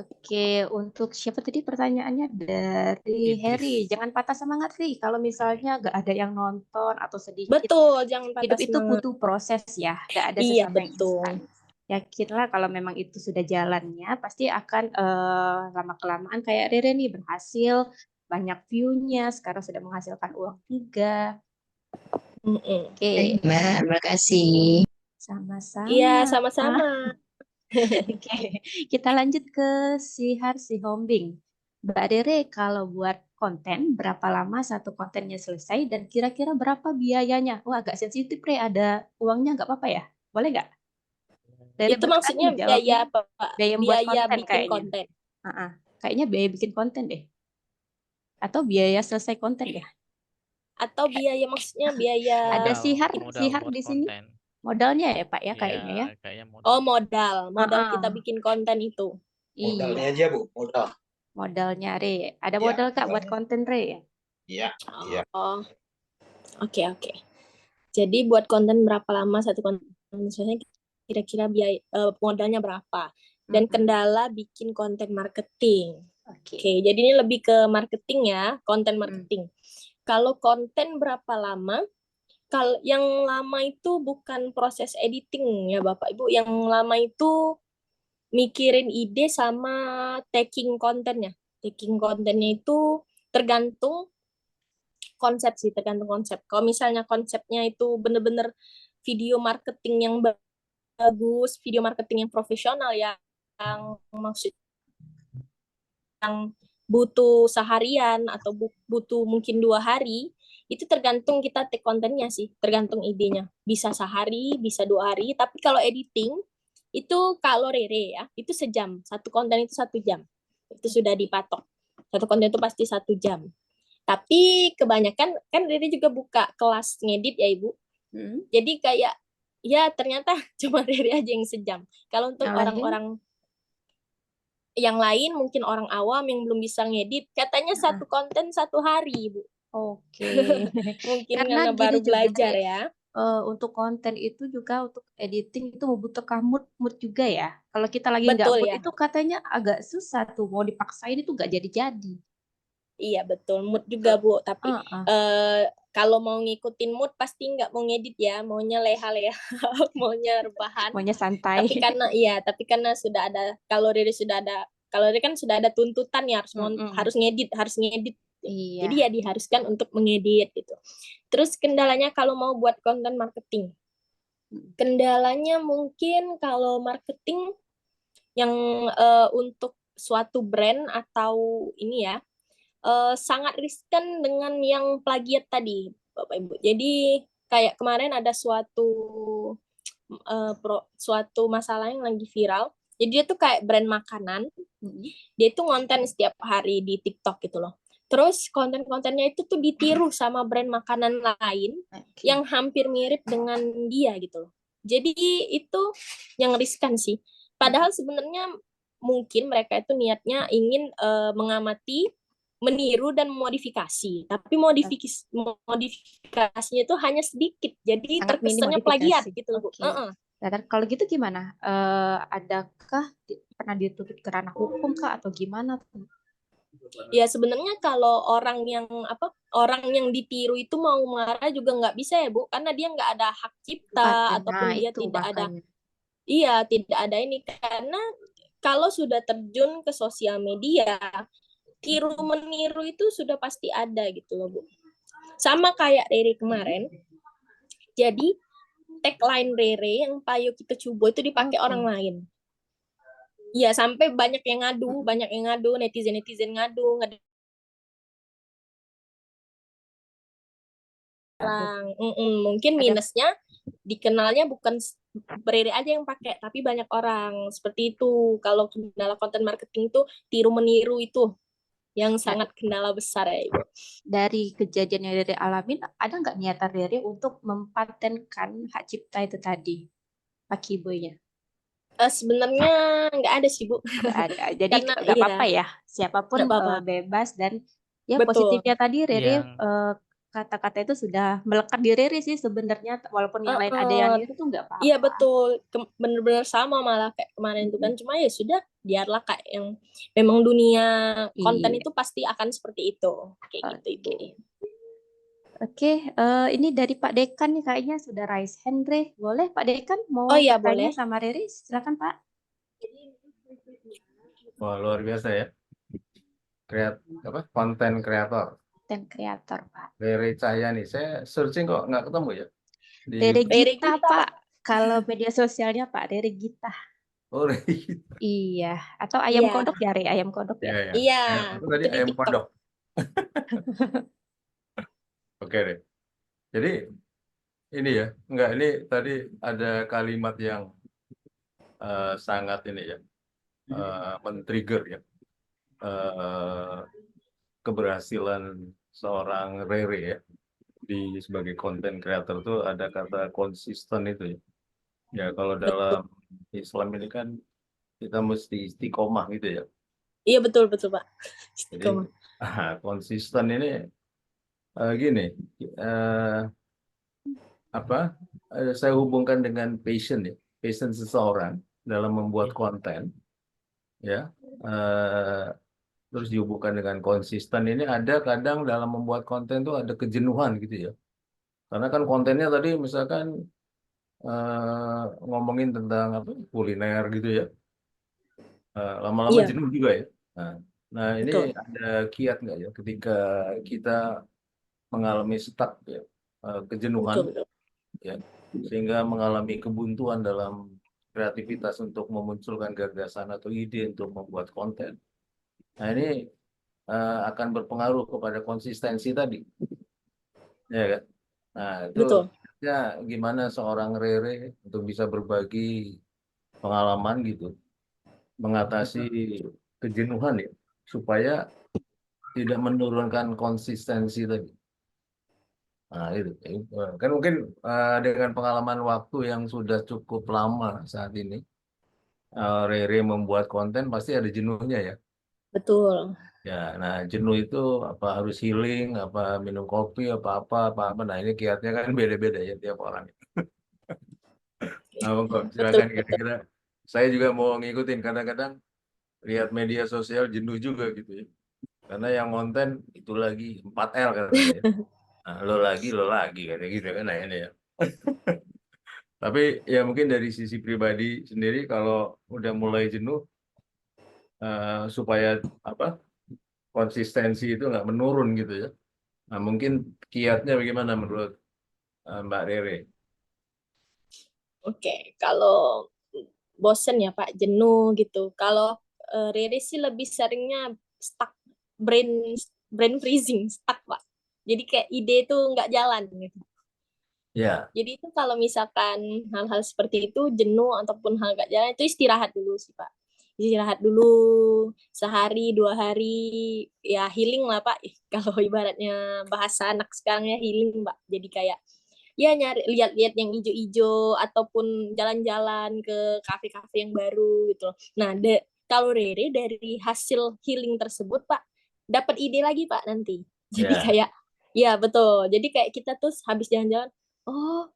Oke, untuk siapa tadi pertanyaannya? Dari Idris. Harry. Jangan patah semangat, Ri. Kalau misalnya nggak ada yang nonton atau sedikit, Betul, jangan patah hidup itu semangat. butuh proses ya. Nggak ada Iya, sesuatu yang betul. instan. Yakinlah kalau memang itu sudah jalannya, pasti akan lama-kelamaan kayak Rere nih berhasil, banyak view-nya, sekarang sudah menghasilkan uang juga. Oke, Mbak, makasih. sama-sama. Iya, sama-sama. Oke, kita lanjut ke si Hombing. Mbak Rere, kalau buat konten, berapa lama satu kontennya selesai dan kira-kira berapa biayanya? Wah, agak sensitif, Re. Ada uangnya nggak apa-apa ya? Boleh nggak? Rere Itu berani maksudnya jawabnya. biaya apa, Pak? Biaya buat Biaya konten bikin kayaknya. konten. Kayaknya biaya bikin konten deh. Atau biaya selesai konten ya? Atau biaya maksudnya biaya Ada Modal Sihar buat di sini. konten. Modalnya ya, Pak ya, Iya, kayaknya ya. kayaknya modal. Oh, modal kita bikin konten itu. Modalnya Iya, aja Bu, modal. modalnya Re. Ada Iya, modal Kak buat modalnya. konten Re? Iya. Oh, oke. Jadi buat konten berapa lama satu konten, misalnya kira-kira biaya modalnya berapa? Dan kendala bikin konten marketing. Oke, jadi ini lebih ke marketing ya, konten marketing. Kalau konten berapa lama? Kalau yang lama itu bukan proses editing ya Bapak Ibu, yang lama itu mikirin ide sama tagging kontennya. Tagging kontennya itu tergantung konsep sih, tergantung konsep. Kalau misalnya konsepnya itu bener-bener video marketing yang bagus, video marketing yang profesional ya, yang maksud yang butuh seharian atau butuh mungkin 2 hari, itu tergantung kita take kontennya sih, tergantung idenya. Bisa sehari, bisa 2 hari, tapi kalau editing, itu kalau Rere ya, itu sejam. Satu konten itu 1 jam. Itu sudah dipatok. Satu konten itu pasti 1 jam. Tapi kebanyakan, kan Rere juga buka kelas ngedit ya Ibu. Jadi kayak, ya ternyata cuma Rere aja yang sejam. Kalau untuk orang-orang yang lain mungkin orang awam yang belum bisa ngedit, katanya satu konten 1 hari, Bu. Oke. Mungkin Karena karena baru gini juga, belajar ya. Untuk konten itu juga untuk editing itu membutuhkan mood juga ya. Kalau kita lagi nggak Betul mood ya. itu katanya agak susah tuh, mau dipaksain itu nggak jadi-jadi. Iya betul, mood juga Bu. Tapi kalau mau ngikutin mood pasti nggak mau ngedit ya, maunya leha-leha, maunya rebahan. Maunya santai. Tapi karena sudah ada, kalau Rere kan sudah ada tuntutan ya harus ngedit. Iya. Jadi ya diharuskan untuk mengedit gitu. Terus kendalanya kalau mau buat konten marketing. Kendalanya mungkin kalau marketing yang untuk suatu brand atau ini ya, sangat riskan dengan yang plagiat tadi, Bapak Ibu. Jadi kayak kemarin ada suatu masalah yang lagi viral. Jadi dia tuh kayak brand makanan. Dia tuh ngonten setiap hari di TikTok gitu loh. Terus konten-kontennya itu tuh ditiru sama brand makanan lain yang hampir mirip dengan dia gitu loh. Jadi itu yang riskan sih. Padahal sebenarnya mungkin mereka itu niatnya ingin mengamati, meniru dan memodifikasi. Tapi modifikasinya itu hanya sedikit. Jadi Sangat minim terkesannya modifikasi. plagiat gitu loh, Bu. Kalau gitu gimana? Adakah pernah dituntut ke ranah hukum kah atau gimana? Ya sebenarnya kalau orang yang ditiru itu mau marah juga nggak bisa ya Bu, karena dia nggak ada hak cipta ataupun dia tidak ada tidak ada ini, karena kalau sudah terjun ke sosial media, tiru meniru itu sudah pasti ada gitu loh Bu. Sama kayak Rere kemarin, jadi tagline Rere yang Payo Kita Cubo itu dipakai orang lain. Iya, sampai banyak yang ngadu, netizen ngadu, mungkin minusnya dikenalnya bukan Rere aja yang pakai, tapi banyak orang seperti itu. Kalau kendala konten marketing itu tiru meniru itu yang sangat kendala besar ya Ibu. Dari kejadian yang Rere alamin, ada nggak niatan Rere untuk mempatenkan hak cipta itu tadi, Pak Kiboynya? Sebenarnya nggak ada sih Bu, Nggak ada. Jadi karena nggak apa-apa ya, siapapun nggak apa-apa. bebas, dan ya Betul. positifnya tadi Rere Yang kata-kata itu sudah melekat di Rere sih sebenarnya, walaupun yang lain ada yang niru tuh nggak apa-apa. Iya betul, bener-bener sama malah kayak kemarin itu kan, cuma ya sudah biarlah kayak yang memang dunia konten Iya. itu pasti akan seperti itu, kayak gitu Ibu. Oke, ini dari Pak Dekan nih kayaknya sudah raise hand, Re. Boleh Pak Dekan mau Oh iya bertanya boleh. sama Rere? Silakan Pak. Wah, luar biasa ya. Konten kreator. Konten kreator Pak. Rere Cahyani. Saya searching kok nggak ketemu ya. Di Rere YouTube. Rere Gita Gita, Pak. Kalau media sosialnya Pak Rere Gita. Oh, Rere Gita. Iya, atau ayam Iya. kodok ya, Re? Ayam kodok ya. Iya, ya. Iya, Apa tadi itu di ayam TikTok. kodok. Oke deh. Jadi ini ya, enggak, ini tadi ada kalimat yang sangat ini ya, men-trigger ya, keberhasilan seorang Rere ya sebagai konten creator tuh ada kata konsisten itu ya. Ya kalau dalam Islam ini kan kita mesti istiqomah gitu ya. Iya betul Pak. Jadi Istiqomah. konsisten ini gini, saya hubungkan dengan passion ya, passion seseorang dalam membuat konten ya, terus dihubungkan dengan konsisten. Ini ada kadang dalam membuat konten tuh ada kejenuhan gitu ya, karena kan kontennya tadi misalkan ngomongin tentang kuliner gitu ya, lama-lama Iya. jenuh juga ya. Nah ini Betul. ada kiat nggak ya ketika kita mengalami stuck ya, kejenuhan Betul. ya, sehingga mengalami kebuntuan dalam kreativitas untuk memunculkan gagasan atau ide untuk membuat konten. Nah ini akan berpengaruh kepada konsistensi tadi, ya kan? Nah itu Betul. ya gimana seorang Rere untuk bisa berbagi pengalaman gitu, mengatasi kejenuhan ya, supaya tidak menurunkan konsistensi tadi. Nah itu kan mungkin dengan pengalaman waktu yang sudah cukup lama saat ini, Rere membuat konten pasti ada jenuhnya ya. Betul. Ya, nah jenuh itu apa harus healing, apa minum kopi, apa. Nah ini kiatnya kan beda-beda ya tiap orang. Nah, kok silakan kira-kira. Saya juga mau ngikutin, kadang-kadang lihat media sosial jenuh juga gitu ya. Karena yang konten itu lagi 4L katanya ya. Nah, lo lagi kayak gitu kan, nah ini ya. Tapi ya mungkin dari sisi pribadi sendiri kalau udah mulai jenuh, supaya konsistensi itu nggak menurun gitu ya. Nah mungkin kiatnya bagaimana menurut Mbak Rere? Oke, kalau bosen ya Pak, jenuh gitu. Kalau Rere sih lebih seringnya stuck, brain freezing, stuck Pak. Jadi kayak ide itu nggak jalan gitu. Ya. Jadi itu kalau misalkan hal-hal seperti itu jenuh ataupun hal nggak jalan itu istirahat dulu sih Pak. Istirahat dulu sehari 2 hari ya healing lah Pak. Kalau ibaratnya bahasa anak sekarang ya healing Pak. Jadi kayak ya nyari lihat-lihat yang hijau-hijau ataupun jalan-jalan ke kafe-kafe yang baru gitu loh. Nah, kalau Rere dari hasil healing tersebut Pak dapat ide lagi Pak nanti. Jadi kayak ya betul. Jadi kayak kita tuh habis jalan-jalan, oh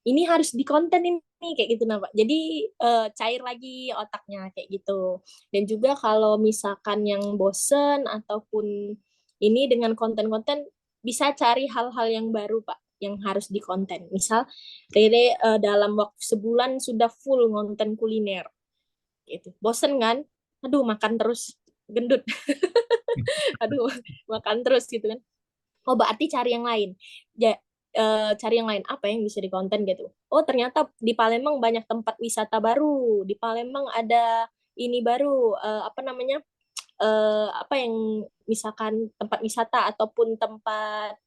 ini harus di konten ini kayak gitu nah Pak. Jadi cair lagi otaknya kayak gitu. Dan juga kalau misalkan yang bosen ataupun ini dengan konten-konten bisa cari hal-hal yang baru Pak yang harus di konten. Misal Rere dalam waktu sebulan sudah full konten kuliner. Gitu. Bosen kan? Aduh makan terus gendut. Aduh makan terus gitu kan. Oh berarti cari yang lain. Cari yang lain apa yang bisa di konten gitu. Oh ternyata di Palembang banyak tempat wisata baru. Di Palembang ada ini baru apa namanya apa yang misalkan tempat wisata ataupun tempat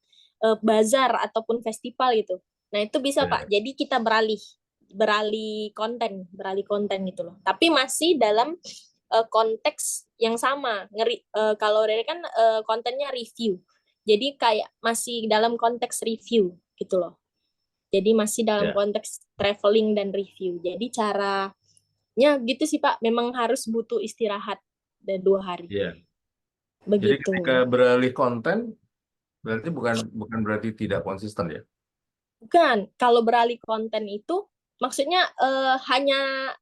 bazar ataupun festival gitu. Nah itu bisa Ya. Pak. Jadi kita beralih konten gitu loh. Tapi masih dalam konteks yang sama. Kalau Rere kan kontennya review. Jadi kayak masih dalam konteks review gitu loh. Jadi masih dalam Ya. konteks traveling dan review. Jadi caranya gitu sih Pak. Memang harus butuh istirahat dan 2 hari. Iya. Jadi Begitu. ketika beralih konten, berarti bukan berarti tidak konsisten ya? Bukan. Kalau beralih konten itu maksudnya hanya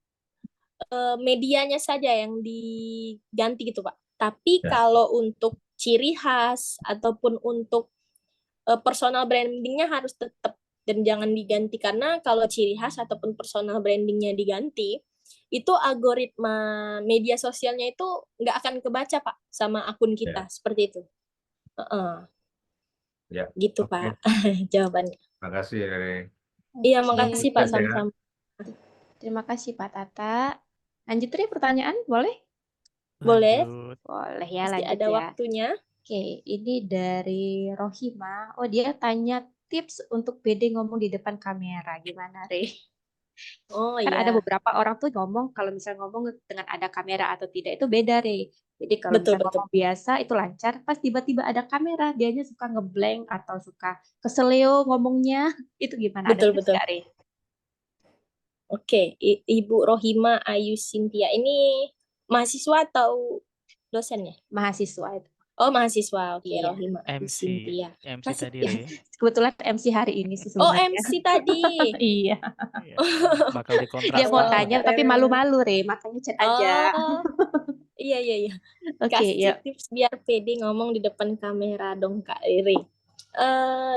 medianya saja yang diganti gitu Pak. Tapi Ya. kalau untuk ciri khas ataupun untuk personal brandingnya harus tetap dan jangan diganti, karena kalau ciri khas ataupun personal brandingnya diganti, itu algoritma media sosialnya itu nggak akan kebaca Pak sama akun kita, seperti itu. Ya. Gitu Oke. Pak jawabannya. Makasih Rere. Iya, Oke, makasih Pak, Sukses ya. sama-sama. terima kasih Pak Tata. Lanjut Ri, pertanyaan boleh? Boleh? Lanjut. Boleh ya, Pasti lanjut ada ya. waktunya. Oke, ini dari Rohima. Oh, dia tanya tips untuk pede ngomong di depan kamera. Gimana, Re? Oh Kan ada iya, beberapa orang tuh ngomong, kalau misalnya ngomong dengan ada kamera atau tidak, itu beda, Re. Jadi kalau betul misalnya betul. ngomong biasa, itu lancar. Pas tiba-tiba ada kamera, dianya suka ngeblank atau suka keseleo ngomongnya. Itu gimana? Ada Betul tips betul. nggak, Re? Oke, Ibu Rohima Ayu Cynthia ini mahasiswa atau dosen ya? Mahasiswa itu. Oh, mahasiswa. Oke, Iya. Rohima Ayu MC. Cynthia. MC Masih tadi, ya. Re. Kebetulan MC hari ini sih Oh, sebenarnya. MC tadi. Iya. Iya. Bakal dikontrak Dia mau sekarang. tanya tapi malu-malu, Re. Makanya chat aja. Oh, iya iya iya. Oke, Kasih ya. tips biar pede ngomong di depan kamera dong Kak Riri.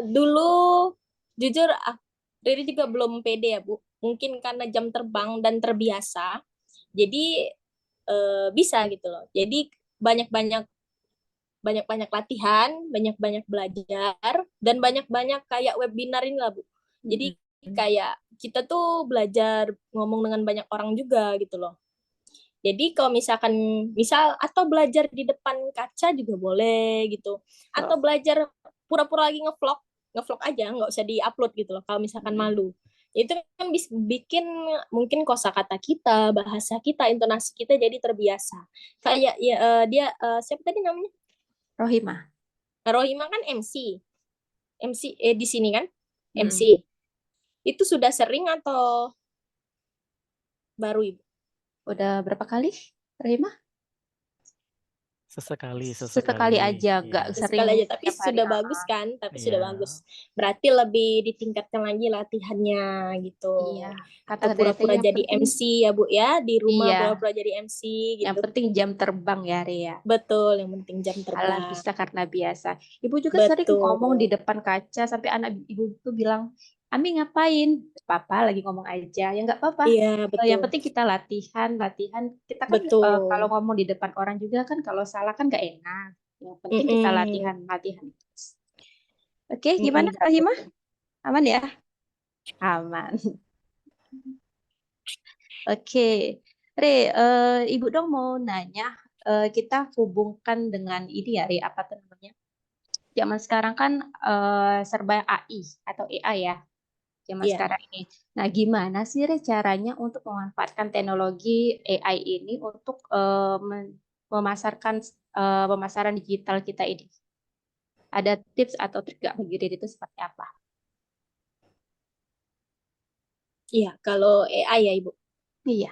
Dulu jujur Riri juga belum pede ya Bu. Mungkin karena jam terbang dan terbiasa. Jadi bisa gitu loh. Jadi banyak-banyak latihan, banyak-banyak belajar, dan banyak-banyak kayak webinar ini lah Bu. Jadi kayak kita tuh belajar ngomong dengan banyak orang juga gitu loh. Jadi kalau misal atau belajar di depan kaca juga boleh gitu. Atau belajar pura-pura lagi ngevlog aja, nggak usah di-upload gitu loh kalau misalkan malu. Itu kan bisa bikin mungkin kosakata kita, bahasa kita, intonasi kita jadi terbiasa. Kayak ya dia siapa tadi namanya? Rohima. Rohima kan MC di sini kan Mm-mm. MC. Itu sudah sering atau baru Ibu? Udah berapa kali, Rohima? Sesekali aja, Iya. nggak sering Sekali aja, tapi tiap hari. sudah bagus kan? Tapi sudah Iya. bagus. Berarti lebih ditingkatkan lagi latihannya gitu. Iya. Atau Kata pura-pura yang jadi penting, MC ya Bu ya, di rumah Iya. pura-pura jadi MC yang gitu. penting jam terbang ya, Ria. Betul, yang penting jam Kalau terbang. bisa karena biasa. Ibu juga sering Betul. ngomong di depan kaca sampai anak ibu tuh bilang, Ami ngapain? Papa lagi ngomong aja. Ya nggak apa-apa. Iya, Yang betul. penting kita latihan. Kita kan Betul. kalau ngomong di depan orang juga kan kalau salah kan nggak enak. Yang penting kita latihan. Oke, gimana Rahima? Aman ya? Aman. Oke. Re, Ibu dong mau nanya, kita hubungkan dengan ini ya, Re, apa tuh namanya? Zaman sekarang kan serba AI atau AI ya, zaman Iya. sekarang ini. Nah, gimana sih Re caranya untuk memanfaatkan teknologi AI ini untuk pemasaran digital kita ini? Ada tips atau trik nggak bagi Riri itu seperti apa? Iya, kalau AI ya Ibu. Iya.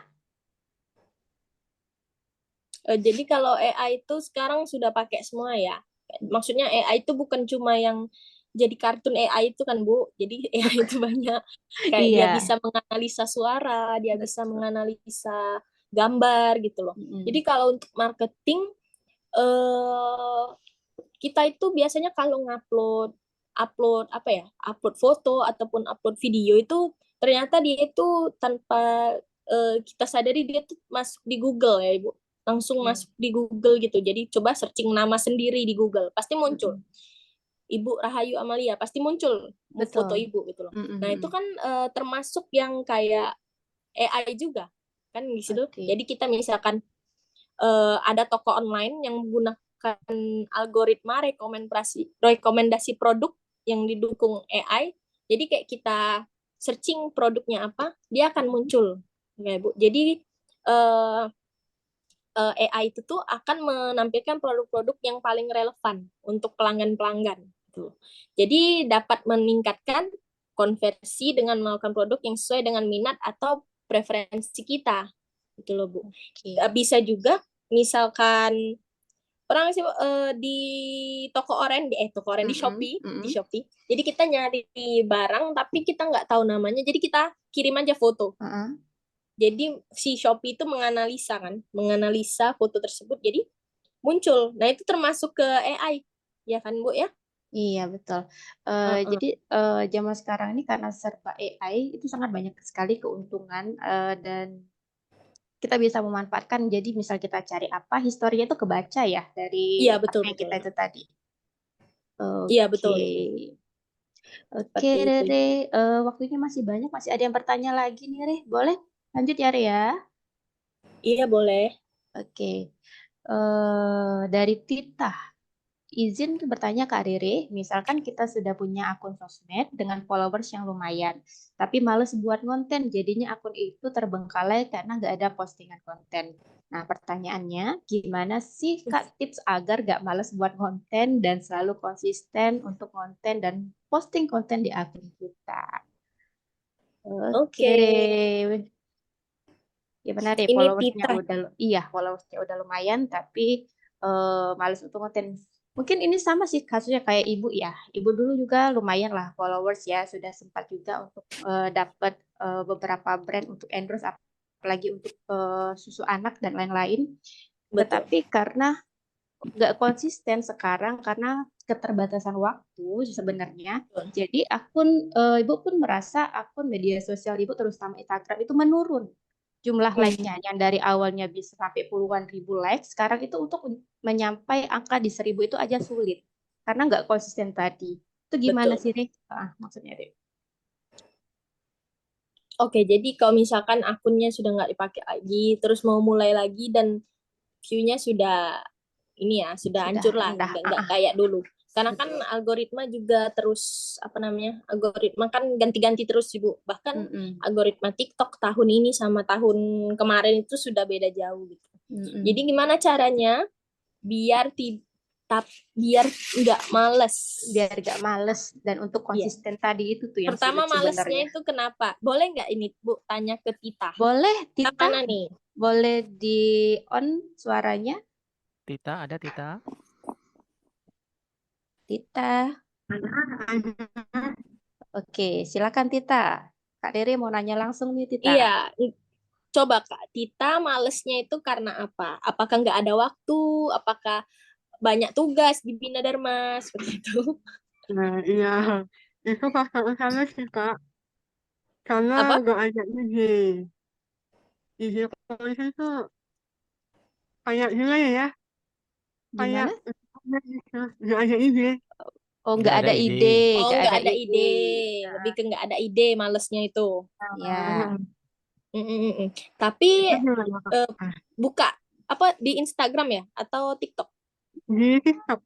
Jadi kalau AI itu sekarang sudah pakai semua ya. Maksudnya AI itu bukan cuma yang jadi kartun AI itu kan Bu. Jadi AI itu banyak. Kayak dia Iya. bisa menganalisa suara, dia bisa menganalisa gambar gitu loh. Jadi kalau untuk marketing kita itu biasanya kalau upload foto ataupun upload video itu ternyata dia itu tanpa kita sadari dia tuh masuk di Google ya Ibu. Langsung masuk di Google gitu. Jadi coba searching nama sendiri di Google, pasti muncul. Ibu Rahayu Amalia pasti muncul foto Ibu gitu loh. Nah, itu kan termasuk yang kayak AI juga. kan di situ. Oke. Jadi kita misalkan ada toko online yang menggunakan algoritma rekomendasi produk yang didukung AI. Jadi kayak kita searching produknya apa, dia akan muncul, ya Bu. Jadi AI itu tuh akan menampilkan produk-produk yang paling relevan untuk pelanggan-pelanggan. Gitu. Jadi dapat meningkatkan konversi dengan melakukan produk yang sesuai dengan minat atau preferensi kita. Gitu loh, Bu. Oke. Bisa juga misalkan orang sih di toko oren di Shopee, di Shopee. Jadi kita nyari barang tapi kita nggak tahu namanya, jadi kita kirim aja foto. Jadi si Shopee itu menganalisa foto tersebut, jadi muncul. Nah itu termasuk ke AI, ya kan Bu ya? Iya betul. Jadi zaman sekarang ini karena serba AI itu sangat banyak sekali keuntungan dan kita bisa memanfaatkan. Jadi misal kita cari apa, historinya itu kebaca ya dari Iya betul apa yang kita betul. itu tadi. Iya betul. Oke, Seperti itu. Rere, waktunya masih banyak, masih ada yang bertanya lagi nih, Re. Boleh lanjut ya, Re ya? Iya boleh. Oke. Dari Tita, izin bertanya Kak Rere, misalkan kita sudah punya akun sosmed dengan followers yang lumayan, tapi males buat konten, jadinya akun itu terbengkalai karena nggak ada postingan konten. Nah, pertanyaannya, gimana sih Kak tips agar nggak males buat konten dan selalu konsisten untuk konten dan posting konten di akun kita? Oke, Oke. Re. Gimana deh, Ini followersnya Tita. followersnya udah lumayan, tapi males untuk konten. Mungkin ini sama sih kasusnya kayak ibu ya. Ibu dulu juga lumayan lah followers ya, sudah sempat juga untuk dapat beberapa brand untuk endorse, apalagi untuk susu anak dan lain-lain. Betul. Tetapi karena nggak konsisten sekarang karena keterbatasan waktu sebenarnya. Betul. Jadi ibu pun merasa akun media sosial ibu terutama Instagram itu menurun jumlah like-nya yang dari awalnya bisa sampai puluhan ribu like, sekarang itu untuk menyampai angka di 1000 itu aja sulit karena nggak konsisten tadi. Itu gimana Betul. sih, Re? Maksudnya, Re? Oke, jadi kalau misalkan akunnya sudah nggak dipakai lagi, terus mau mulai lagi dan view-nya sudah Sudah hancur lah, rendah. nggak kayak dulu. Karena kan algoritma juga terus algoritma kan ganti-ganti terus Ibu. Bahkan algoritma TikTok tahun ini sama tahun kemarin itu sudah beda jauh gitu. Jadi gimana caranya biar nggak males? Biar nggak males dan untuk konsisten tadi itu tuh yang Pertama sulit malesnya sebenarnya. itu kenapa? Boleh nggak ini Bu tanya ke Tita? Boleh, Tita? Mana nih? Boleh di on suaranya? Tita, ada Tita? Tita. Oke, silakan Tita. Kak Rere mau nanya langsung nih, Tita. Iya, coba Kak, Tita malesnya itu karena apa? Apakah nggak ada waktu? Apakah banyak tugas di Bina Dharma? Seperti itu. Nah, iya. Itu faktor utama sih, Kak. Karena Apa? nggak ada ide. Ide polisi itu kayak gimana ya? Kayak Gimana? nggak ada ide. Oh, nggak ada ide. Oh, nggak ada ide. Lebih ke nggak ada ide malesnya itu. Ya. Tapi Itu gimana, Kak? buka apa di Instagram ya atau TikTok? Di TikTok.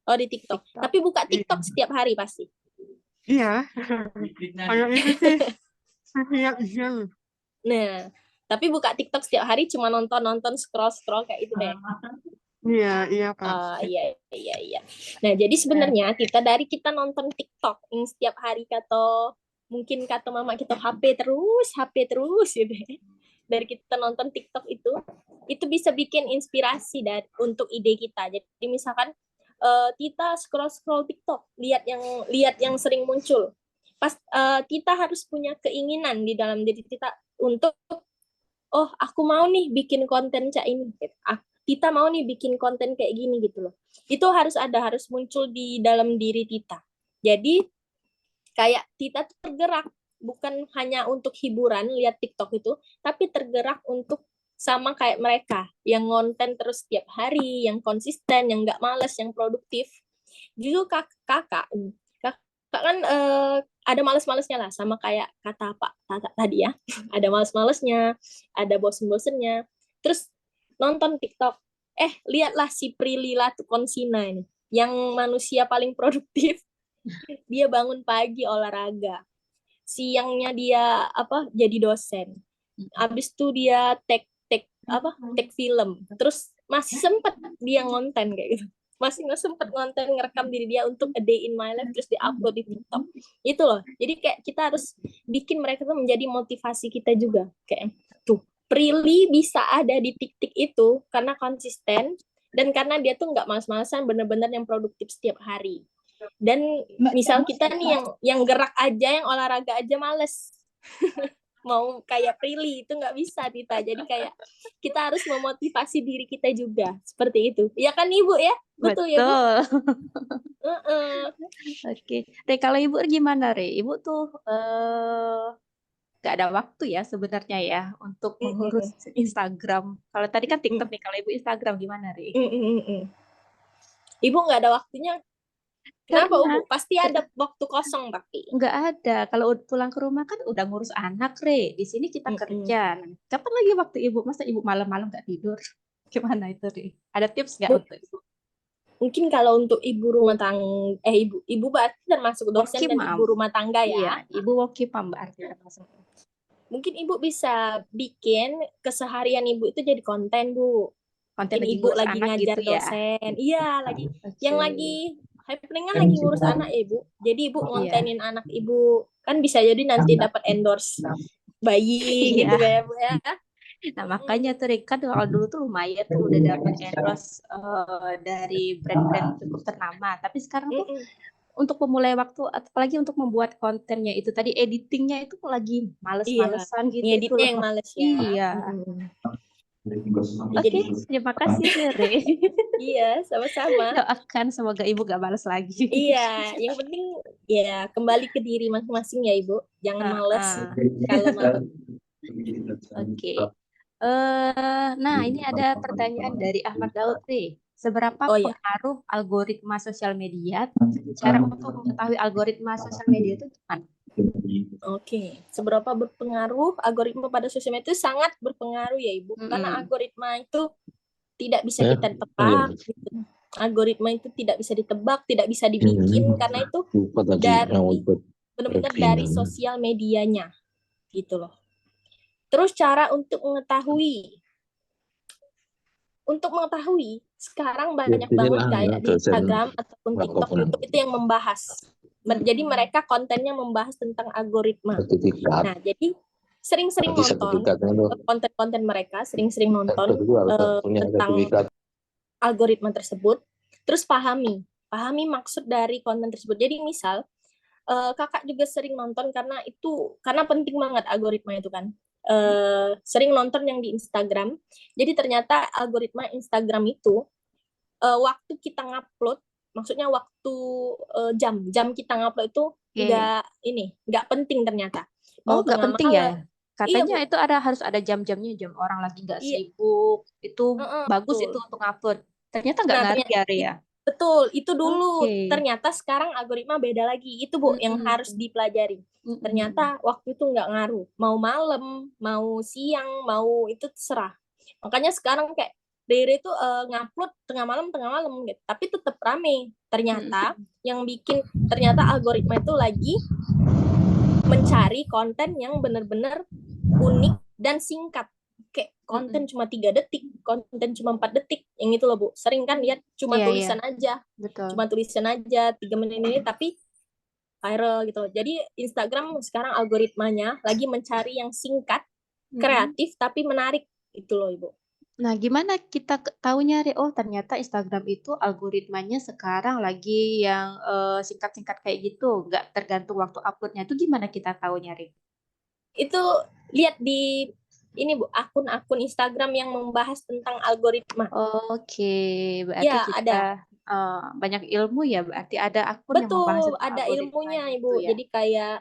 Oh, di TikTok. Tapi buka TikTok setiap hari pasti. Iya. Kalau itu sih setiap jam. Nah, tapi buka TikTok setiap hari cuma nonton scroll kayak itu deh. Iya, iya, Kak. Iya. Nah, jadi sebenarnya kita nonton TikTok yang setiap hari kata mungkin kata mama kita HP terus gitu. Dari kita nonton TikTok itu bisa bikin inspirasi untuk ide kita. Jadi misalkan kita scroll TikTok, lihat yang sering muncul. Pas kita harus punya keinginan di dalam diri kita untuk aku mau nih bikin konten cak ini. Tita mau nih bikin konten kayak gini gitu loh. Itu harus muncul di dalam diri Tita. Jadi kayak Tita tuh tergerak bukan hanya untuk hiburan lihat TikTok itu, tapi tergerak untuk sama kayak mereka yang konten terus setiap hari, yang konsisten, yang nggak malas, yang produktif. Justru kakak kan ada males-malesnya lah, sama kayak kata Pak Tata tadi ya. Ada males-malesnya, ada bosen-bosennya. Terus nonton TikTok. Lihatlah si Prilly Latuconsina ini, yang manusia paling produktif. Dia bangun pagi olahraga. Siangnya dia jadi dosen. Habis itu dia take film. Terus masih sempat dia ngonten kayak gitu. Masih nggak sempet ngonten ngerekam diri dia untuk a day in my life terus diupload di TikTok. Itu loh. Jadi kayak kita harus bikin mereka tuh menjadi motivasi kita juga. Kayak tuh, Prilly bisa ada di titik itu karena konsisten dan karena dia tuh nggak malas-malasan, bener-bener yang produktif setiap hari. Dan misal kita nih yang gerak aja, yang olahraga aja males. Mau kayak Prilly itu nggak bisa, Tita. Jadi kayak kita harus memotivasi diri kita juga seperti itu. Ya kan Ibu ya? Betul ya Bu? Oke. Re, kalau Ibu gimana, Re? Ibu tuh nggak ada waktu ya sebenarnya ya untuk mengurus Instagram. Kalau tadi kan TikTok nih, kalau Ibu Instagram gimana, Re? Ibu nggak ada waktunya. Kenapa Karena Bu? Pasti ada waktu kosong tapi. nggak ada. Kalau pulang ke rumah kan udah ngurus anak, Re. Di sini kita kerja. Kapan lagi waktu Ibu? Masa Ibu malam-malam nggak tidur? Gimana itu, Re? Ada tips nggak untuk Ibu? Mungkin kalau untuk ibu rumah tangga, ibu berarti termasuk dosen dan ibu rumah tangga ya? Iya, ibu working mom berarti termasuk. Mungkin Ibu bisa bikin keseharian Ibu itu jadi konten, Bu. Konten Mungkin lagi Ibu ngurus lagi anak ngajar gitu ya? dosen. Iya, lagi. Yang lagi happening kan lagi ngurus anak ya, Ibu. Jadi Ibu ngontenin anak Ibu. Kan bisa jadi nanti dapat endorse bayi gitu kayak Bu ya. Nah, makanya tuh kan kalau dulu tuh lumayan tuh udah dapat endorse dari brand-brand cukup ternama. Tapi sekarang tuh untuk memulai waktu, apalagi untuk membuat kontennya itu tadi, editingnya itu lagi males-malesan gitu. Ngeditnya yang males ya. Iya. Oke, terima kasih Re. Iya, sama-sama. Doakan semoga Ibu gak males lagi. Iya, yang penting ya kembali ke diri masing-masing ya Ibu. Jangan males kalau malam. Oke. Nah, ini ada pertanyaan dari Ahmad Daud nih. Seberapa pengaruh algoritma sosial media? Cara untuk mengetahui algoritma sosial media itu gimana? Oke, seberapa berpengaruh algoritma pada sosial media itu sangat berpengaruh ya Ibu. Karena algoritma itu tidak bisa kita tebak. Gitu. Algoritma itu tidak bisa ditebak, tidak bisa dibikin karena itu dari benar-benar dari sosial medianya, gitu loh. Terus cara untuk mengetahui sekarang banyak banget kayak di Instagram ataupun TikTok, YouTube itu yang membahas. Jadi mereka kontennya membahas tentang algoritma. Nah, jadi sering-sering nonton konten-konten mereka, sering-sering nonton tentang algoritma tersebut. Terus pahami maksud dari konten tersebut. Jadi misal kakak juga sering nonton karena penting banget algoritma itu kan. Sering nonton yang di Instagram. Jadi ternyata algoritma Instagram itu waktu kita ngupload, maksudnya waktu jam kita ngupload itu nggak penting ternyata. Nggak penting ya? Katanya itu harus ada jam-jamnya, jam orang lagi nggak sibuk. Itu bagus itu untuk ngupload. Ternyata nggak ngaruh ya, Ria? Betul, itu dulu. Ternyata sekarang algoritma beda lagi. Itu Bu yang harus dipelajari. Ternyata waktu itu nggak ngaruh. Mau malam, mau siang, mau itu terserah. Makanya sekarang kayak Rere itu ngupload tengah malam gitu. Tapi tetap rame. Ternyata yang bikin algoritma itu lagi mencari konten yang benar-benar unik dan singkat. Kayak konten cuma 3 detik, konten cuma 4 detik, yang itu loh Bu. Sering kan lihat cuma tulisan aja. Betul. Cuma tulisan aja 3 menit ini tapi viral gitu. Jadi Instagram sekarang algoritmanya lagi mencari yang singkat, kreatif tapi menarik itu loh Ibu. Nah, gimana kita tahunya, Re? Oh, ternyata Instagram itu algoritmanya sekarang lagi yang singkat-singkat kayak gitu, nggak tergantung waktu uploadnya. Itu gimana kita tahunya, Re? Itu lihat di ini Bu, akun-akun Instagram yang membahas tentang algoritma. Oke, berarti ya, kita ada. Banyak ilmu ya, berarti ada akun yang membahas tentang ada ilmunya itu Ibu. Ya? Jadi kayak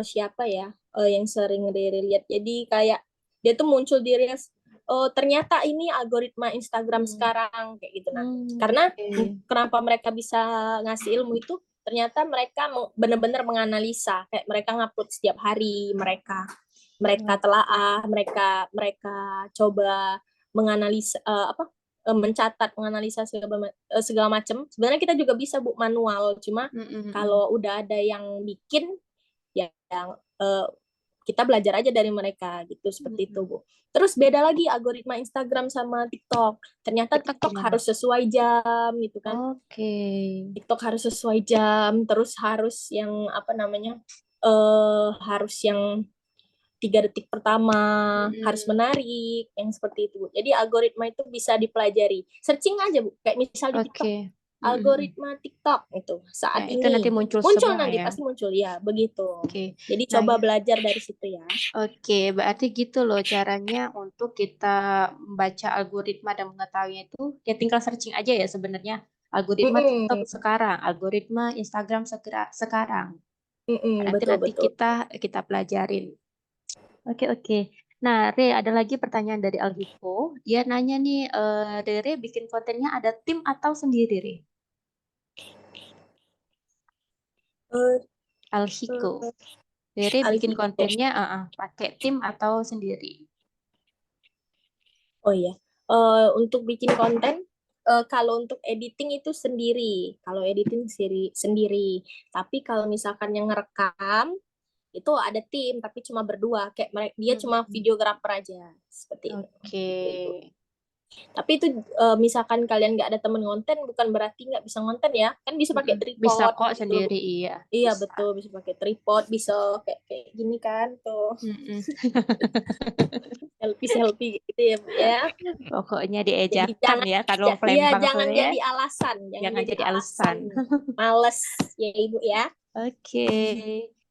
siapa ya yang sering lihat. Jadi kayak dia tuh muncul di Reels. Oh, ternyata ini algoritma Instagram sekarang kayak gitu. Nah, karena kenapa mereka bisa ngasih ilmu itu? ternyata mereka benar-benar menganalisa, kayak mereka ngupload setiap hari, mereka telaah, mereka coba menganalisa mencatat, menganalisa segala macam. Sebenarnya kita juga bisa Bu manual, cuma kalau udah ada yang bikin ya yang kita belajar aja dari mereka gitu, seperti itu Bu. Terus beda lagi algoritma Instagram sama TikTok. Ternyata TikTok gimana? harus sesuai jam gitu kan. Oke. TikTok harus sesuai jam, terus harus yang harus yang 3 detik pertama, harus menarik, yang seperti itu Bu. Jadi algoritma itu bisa dipelajari. Searching aja Bu, kayak misal di TikTok, Oke. algoritma TikTok itu saat Ya, itu ini nanti muncul muncul semua nanti ya. pasti muncul ya, begitu. Oke. Jadi Nah, coba belajar dari situ ya. Oke, berarti gitu loh caranya untuk kita membaca algoritma dan mengetahuinya itu ya tinggal searching aja ya sebenarnya. Algoritma TikTok sekarang, algoritma Instagram sekarang. Nanti Betul. kita pelajarin. Oke. Nah, Re, ada lagi pertanyaan dari Alhiko. Dia nanya nih, Rere bikin kontennya ada tim atau sendiri, Re? Alhiko. Rere bikin Alhiko. kontennya pakai tim atau sendiri? Oh iya, untuk bikin konten, kalau untuk editing itu sendiri. Kalau editing sendiri. Tapi kalau misalkan yang ngerekam itu ada tim, tapi cuma berdua. Kayak dia cuma videografer aja, seperti itu. Oke. Gitu, Ibu. Tapi itu misalkan kalian nggak ada temen ngonten, bukan berarti nggak bisa ngonten ya. Kan bisa pakai tripod. Bisa kok gitu. sendiri, iya. Iya Bisa. betul, bisa pakai tripod, bisa kayak gini kan tuh. Selfie gitu ya Bu ya. Pokoknya Jadi diejakan ya kalau Palembang jangan tuh ya. jadi alasan, Jangan jadi alasan. Males ya Ibu ya. Oke.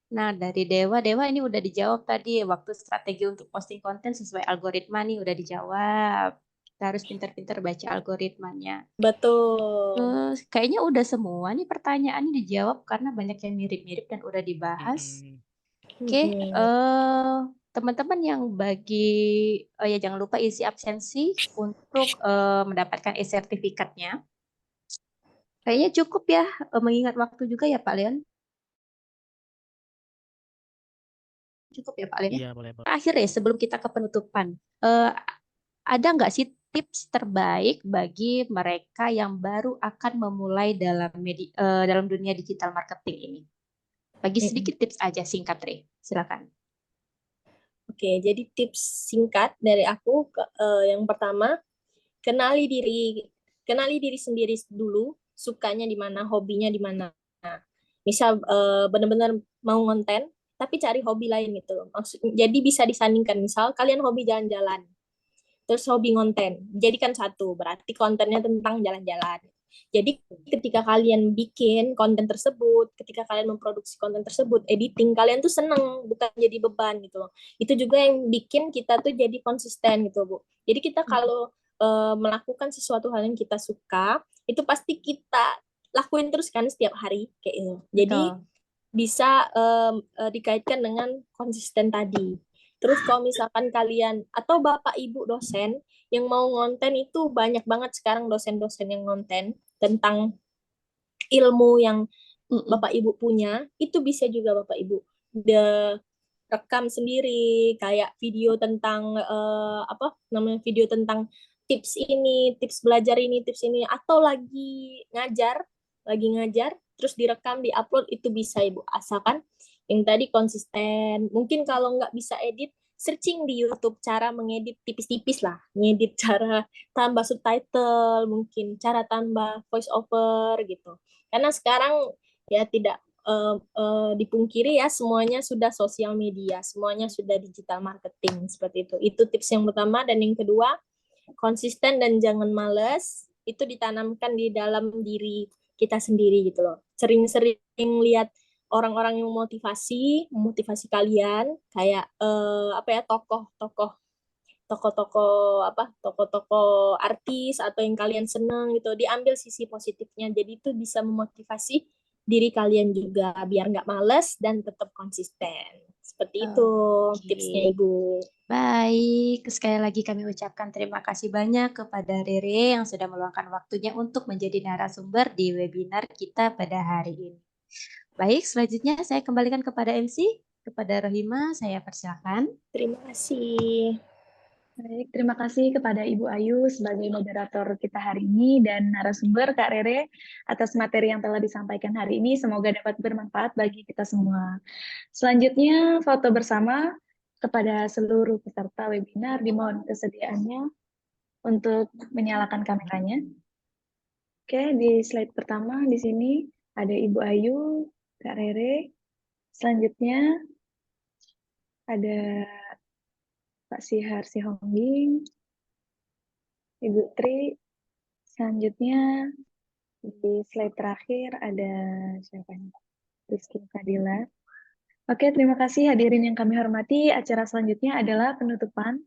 Nah, dari Dewa ini udah dijawab tadi, waktu strategi untuk posting konten sesuai algoritma nih udah dijawab. Kita harus pintar-pintar baca algoritmanya. Betul. Terus kayaknya udah semua nih pertanyaannya dijawab karena banyak yang mirip-mirip dan udah dibahas. Oke, teman-teman yang ya jangan lupa isi absensi untuk mendapatkan e-sertifikatnya. Kayaknya cukup ya, mengingat waktu juga ya Pak Leon. Cukup ya Pak Leon. Iya, boleh. Terakhir ya, sebelum kita ke penutupan, ada nggak sih tips terbaik bagi mereka yang baru akan memulai dalam dunia digital marketing ini? Bagi sedikit tips aja singkat, Re. Silakan. Oke, jadi tips singkat dari aku yang pertama, kenali diri sendiri dulu, sukanya di mana, hobinya di mana. Misal benar-benar mau konten, tapi cari hobi lain gitu. Jadi bisa disandingkan, misal kalian hobi jalan-jalan, terus hobi konten, jadikan satu, berarti kontennya tentang jalan-jalan. Jadi ketika kalian bikin konten tersebut, ketika kalian memproduksi konten tersebut, editing, kalian tuh seneng, bukan jadi beban gitu loh. Itu juga yang bikin kita tuh jadi konsisten gitu Bu. Jadi kita kalau melakukan sesuatu hal yang kita suka, itu pasti kita lakuin terus kan setiap hari kayak gitu. Jadi bisa dikaitkan dengan konsisten tadi. Terus kalau misalkan kalian atau Bapak Ibu dosen yang mau ngonten, itu banyak banget sekarang dosen-dosen yang ngonten tentang ilmu yang Bapak Ibu punya, itu bisa juga Bapak Ibu rekam sendiri kayak video tentang video tentang tips ini, tips belajar ini, tips ini, atau lagi ngajar terus direkam, diupload, itu bisa Ibu, asalkan yang tadi konsisten. Mungkin kalau nggak bisa edit, searching di YouTube cara mengedit tipis-tipis lah, ngedit cara tambah subtitle, mungkin cara tambah voice over gitu. Karena sekarang ya tidak dipungkiri ya, semuanya sudah sosial media, semuanya sudah digital marketing, seperti itu. Itu tips yang pertama. Dan yang kedua, konsisten dan jangan males, itu ditanamkan di dalam diri kita sendiri gitu loh. Sering-sering lihat orang-orang yang memotivasi kalian, kayak tokoh-tokoh artis atau yang kalian senang gitu, diambil sisi positifnya, jadi itu bisa memotivasi diri kalian juga biar nggak males dan tetap konsisten. Seperti itu tipsnya Ibu. Baik, sekali lagi kami ucapkan terima kasih banyak kepada Rere yang sudah meluangkan waktunya untuk menjadi narasumber di webinar kita pada hari ini. Baik, selanjutnya saya kembalikan kepada MC, kepada Rohima, saya persilakan. Terima kasih. Baik, terima kasih kepada Ibu Ayu sebagai moderator kita hari ini dan narasumber Kak Rere atas materi yang telah disampaikan hari ini. Semoga dapat bermanfaat bagi kita semua. Selanjutnya, foto bersama kepada seluruh peserta webinar. Dimohon kesediaannya untuk menyalakan kameranya. Oke, di slide pertama di sini ada Ibu Ayu, Kak Rere. Selanjutnya ada Pak Sihar Sihombing, Ibu Tri. Selanjutnya di slide terakhir ada siapa nih? Rizky Fadila. Oke, terima kasih hadirin yang kami hormati. Acara selanjutnya adalah penutupan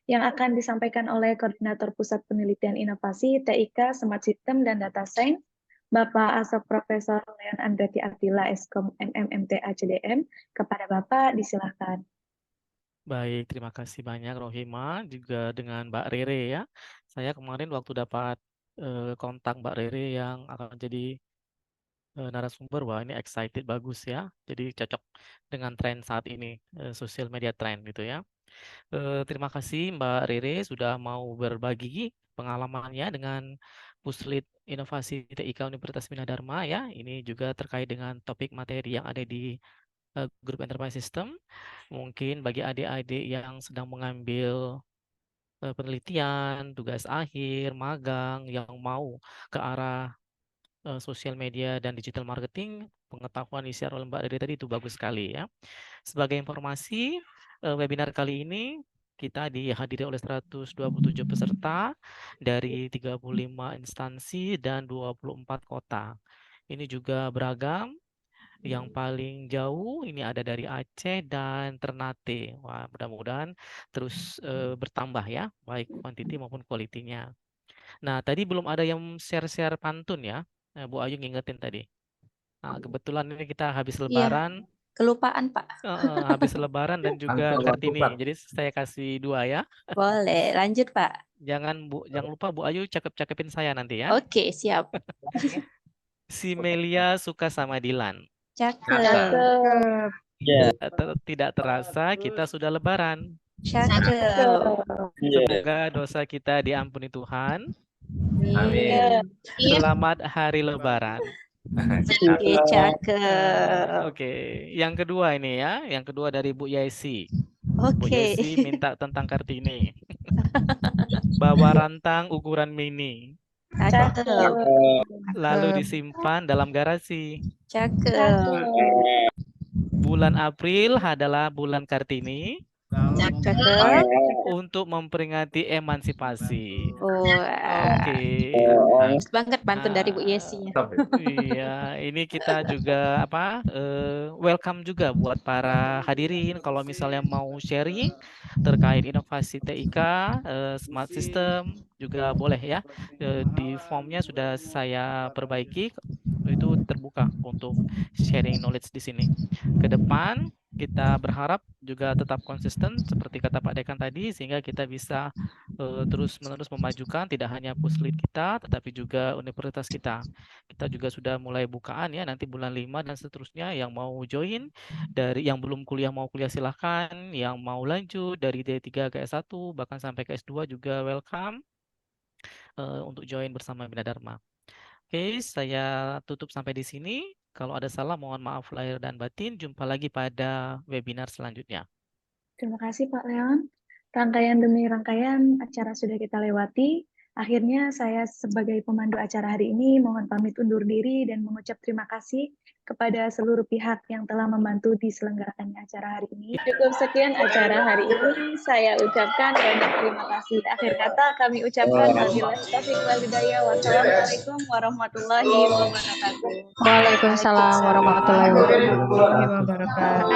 yang akan disampaikan oleh Koordinator Pusat Penelitian Inovasi TIK Smart System dan Data Science, Bapak Asok Profesor Leon Andrati Attila Eskom MMMTA CDM. Kepada Bapak, disilahkan. Baik, terima kasih banyak Rohima, juga dengan Mbak Rere ya. Saya kemarin waktu dapat kontak Mbak Rere yang akan jadi narasumber, wah ini excited, bagus ya. Jadi cocok dengan tren saat ini, social media trend gitu ya. Terima kasih Mbak Rere sudah mau berbagi pengalamannya dengan Puslit Inovasi TIK Universitas Bina Dharma ya. Ini juga terkait dengan topik materi yang ada di Grup Enterprise System. Mungkin bagi adik-adik yang sedang mengambil penelitian, tugas akhir, magang, yang mau ke arah sosial media dan digital marketing, pengetahuan di share oleh Mbak Rere tadi itu bagus sekali ya. Sebagai informasi, webinar kali ini kita dihadiri oleh 127 peserta dari 35 instansi dan 24 kota. Ini juga beragam. Yang paling jauh ini ada dari Aceh dan Ternate. Wah, mudah-mudahan terus bertambah ya, baik kuantiti maupun kualitinya. Nah, tadi belum ada yang share-share pantun ya. Bu Ayu ngingetin tadi. Nah, kebetulan ini kita habis Iya, Lebaran, kelupaan Pak. habis Lebaran dan juga Langsung Kartini. lakukan. Jadi saya kasih 2 ya. Boleh, lanjut Pak. Jangan lupa Bu Ayu cakep-cakepin saya nanti ya. Oke, siap. Si Melia suka sama Dilan. Cakep. Tidak terasa kita sudah Lebaran. Cakep. Semoga dosa kita diampuni Tuhan. Amin. Selamat Hari Lebaran. Oke, cakep. Oke, yang kedua ini ya, yang kedua dari Bu Yesi. Bu Oke. Yesi minta tentang Kartini. Bawa rantang ukuran mini, Cakep. lalu disimpan dalam garasi. Cakep. Bulan April adalah bulan Kartini Cakep. untuk memperingati emansipasi. Wah, Oke. bagus banget pantun dari Bu Yesi-nya. Iya, ini kita juga welcome juga buat para hadirin kalau misalnya mau sharing terkait inovasi TIK, smart system juga boleh ya. Di formnya sudah saya perbaiki, itu terbuka untuk sharing knowledge di sini. Ke depan kita berharap juga tetap konsisten seperti kata Pak Dekan tadi, sehingga kita bisa terus-menerus memajukan tidak hanya Puslit kita tetapi juga universitas kita. Kita juga sudah mulai bukaan ya nanti bulan 5 dan seterusnya. Yang mau join, dari yang belum kuliah mau kuliah silahkan, yang mau lanjut dari D3 ke S1 bahkan sampai ke S2 juga welcome untuk join bersama Bina Dharma. Oke, saya tutup sampai di sini. Kalau ada salah mohon maaf lahir dan batin. Jumpa lagi pada webinar selanjutnya. Terima kasih Pak Leon. Rangkaian demi rangkaian acara sudah kita lewati. Akhirnya saya sebagai pemandu acara hari ini mohon pamit undur diri dan mengucap terima kasih kepada seluruh pihak yang telah membantu diselenggarakannya acara hari ini. Cukup sekian acara hari ini. Saya ucapkan banyak terima kasih. Akhir kata kami ucapkan wabillahi taufiq wal hidayah. Wassalamualaikum warahmatullahi wabarakatuh. Waalaikumsalam warahmatullahi wabarakatuh.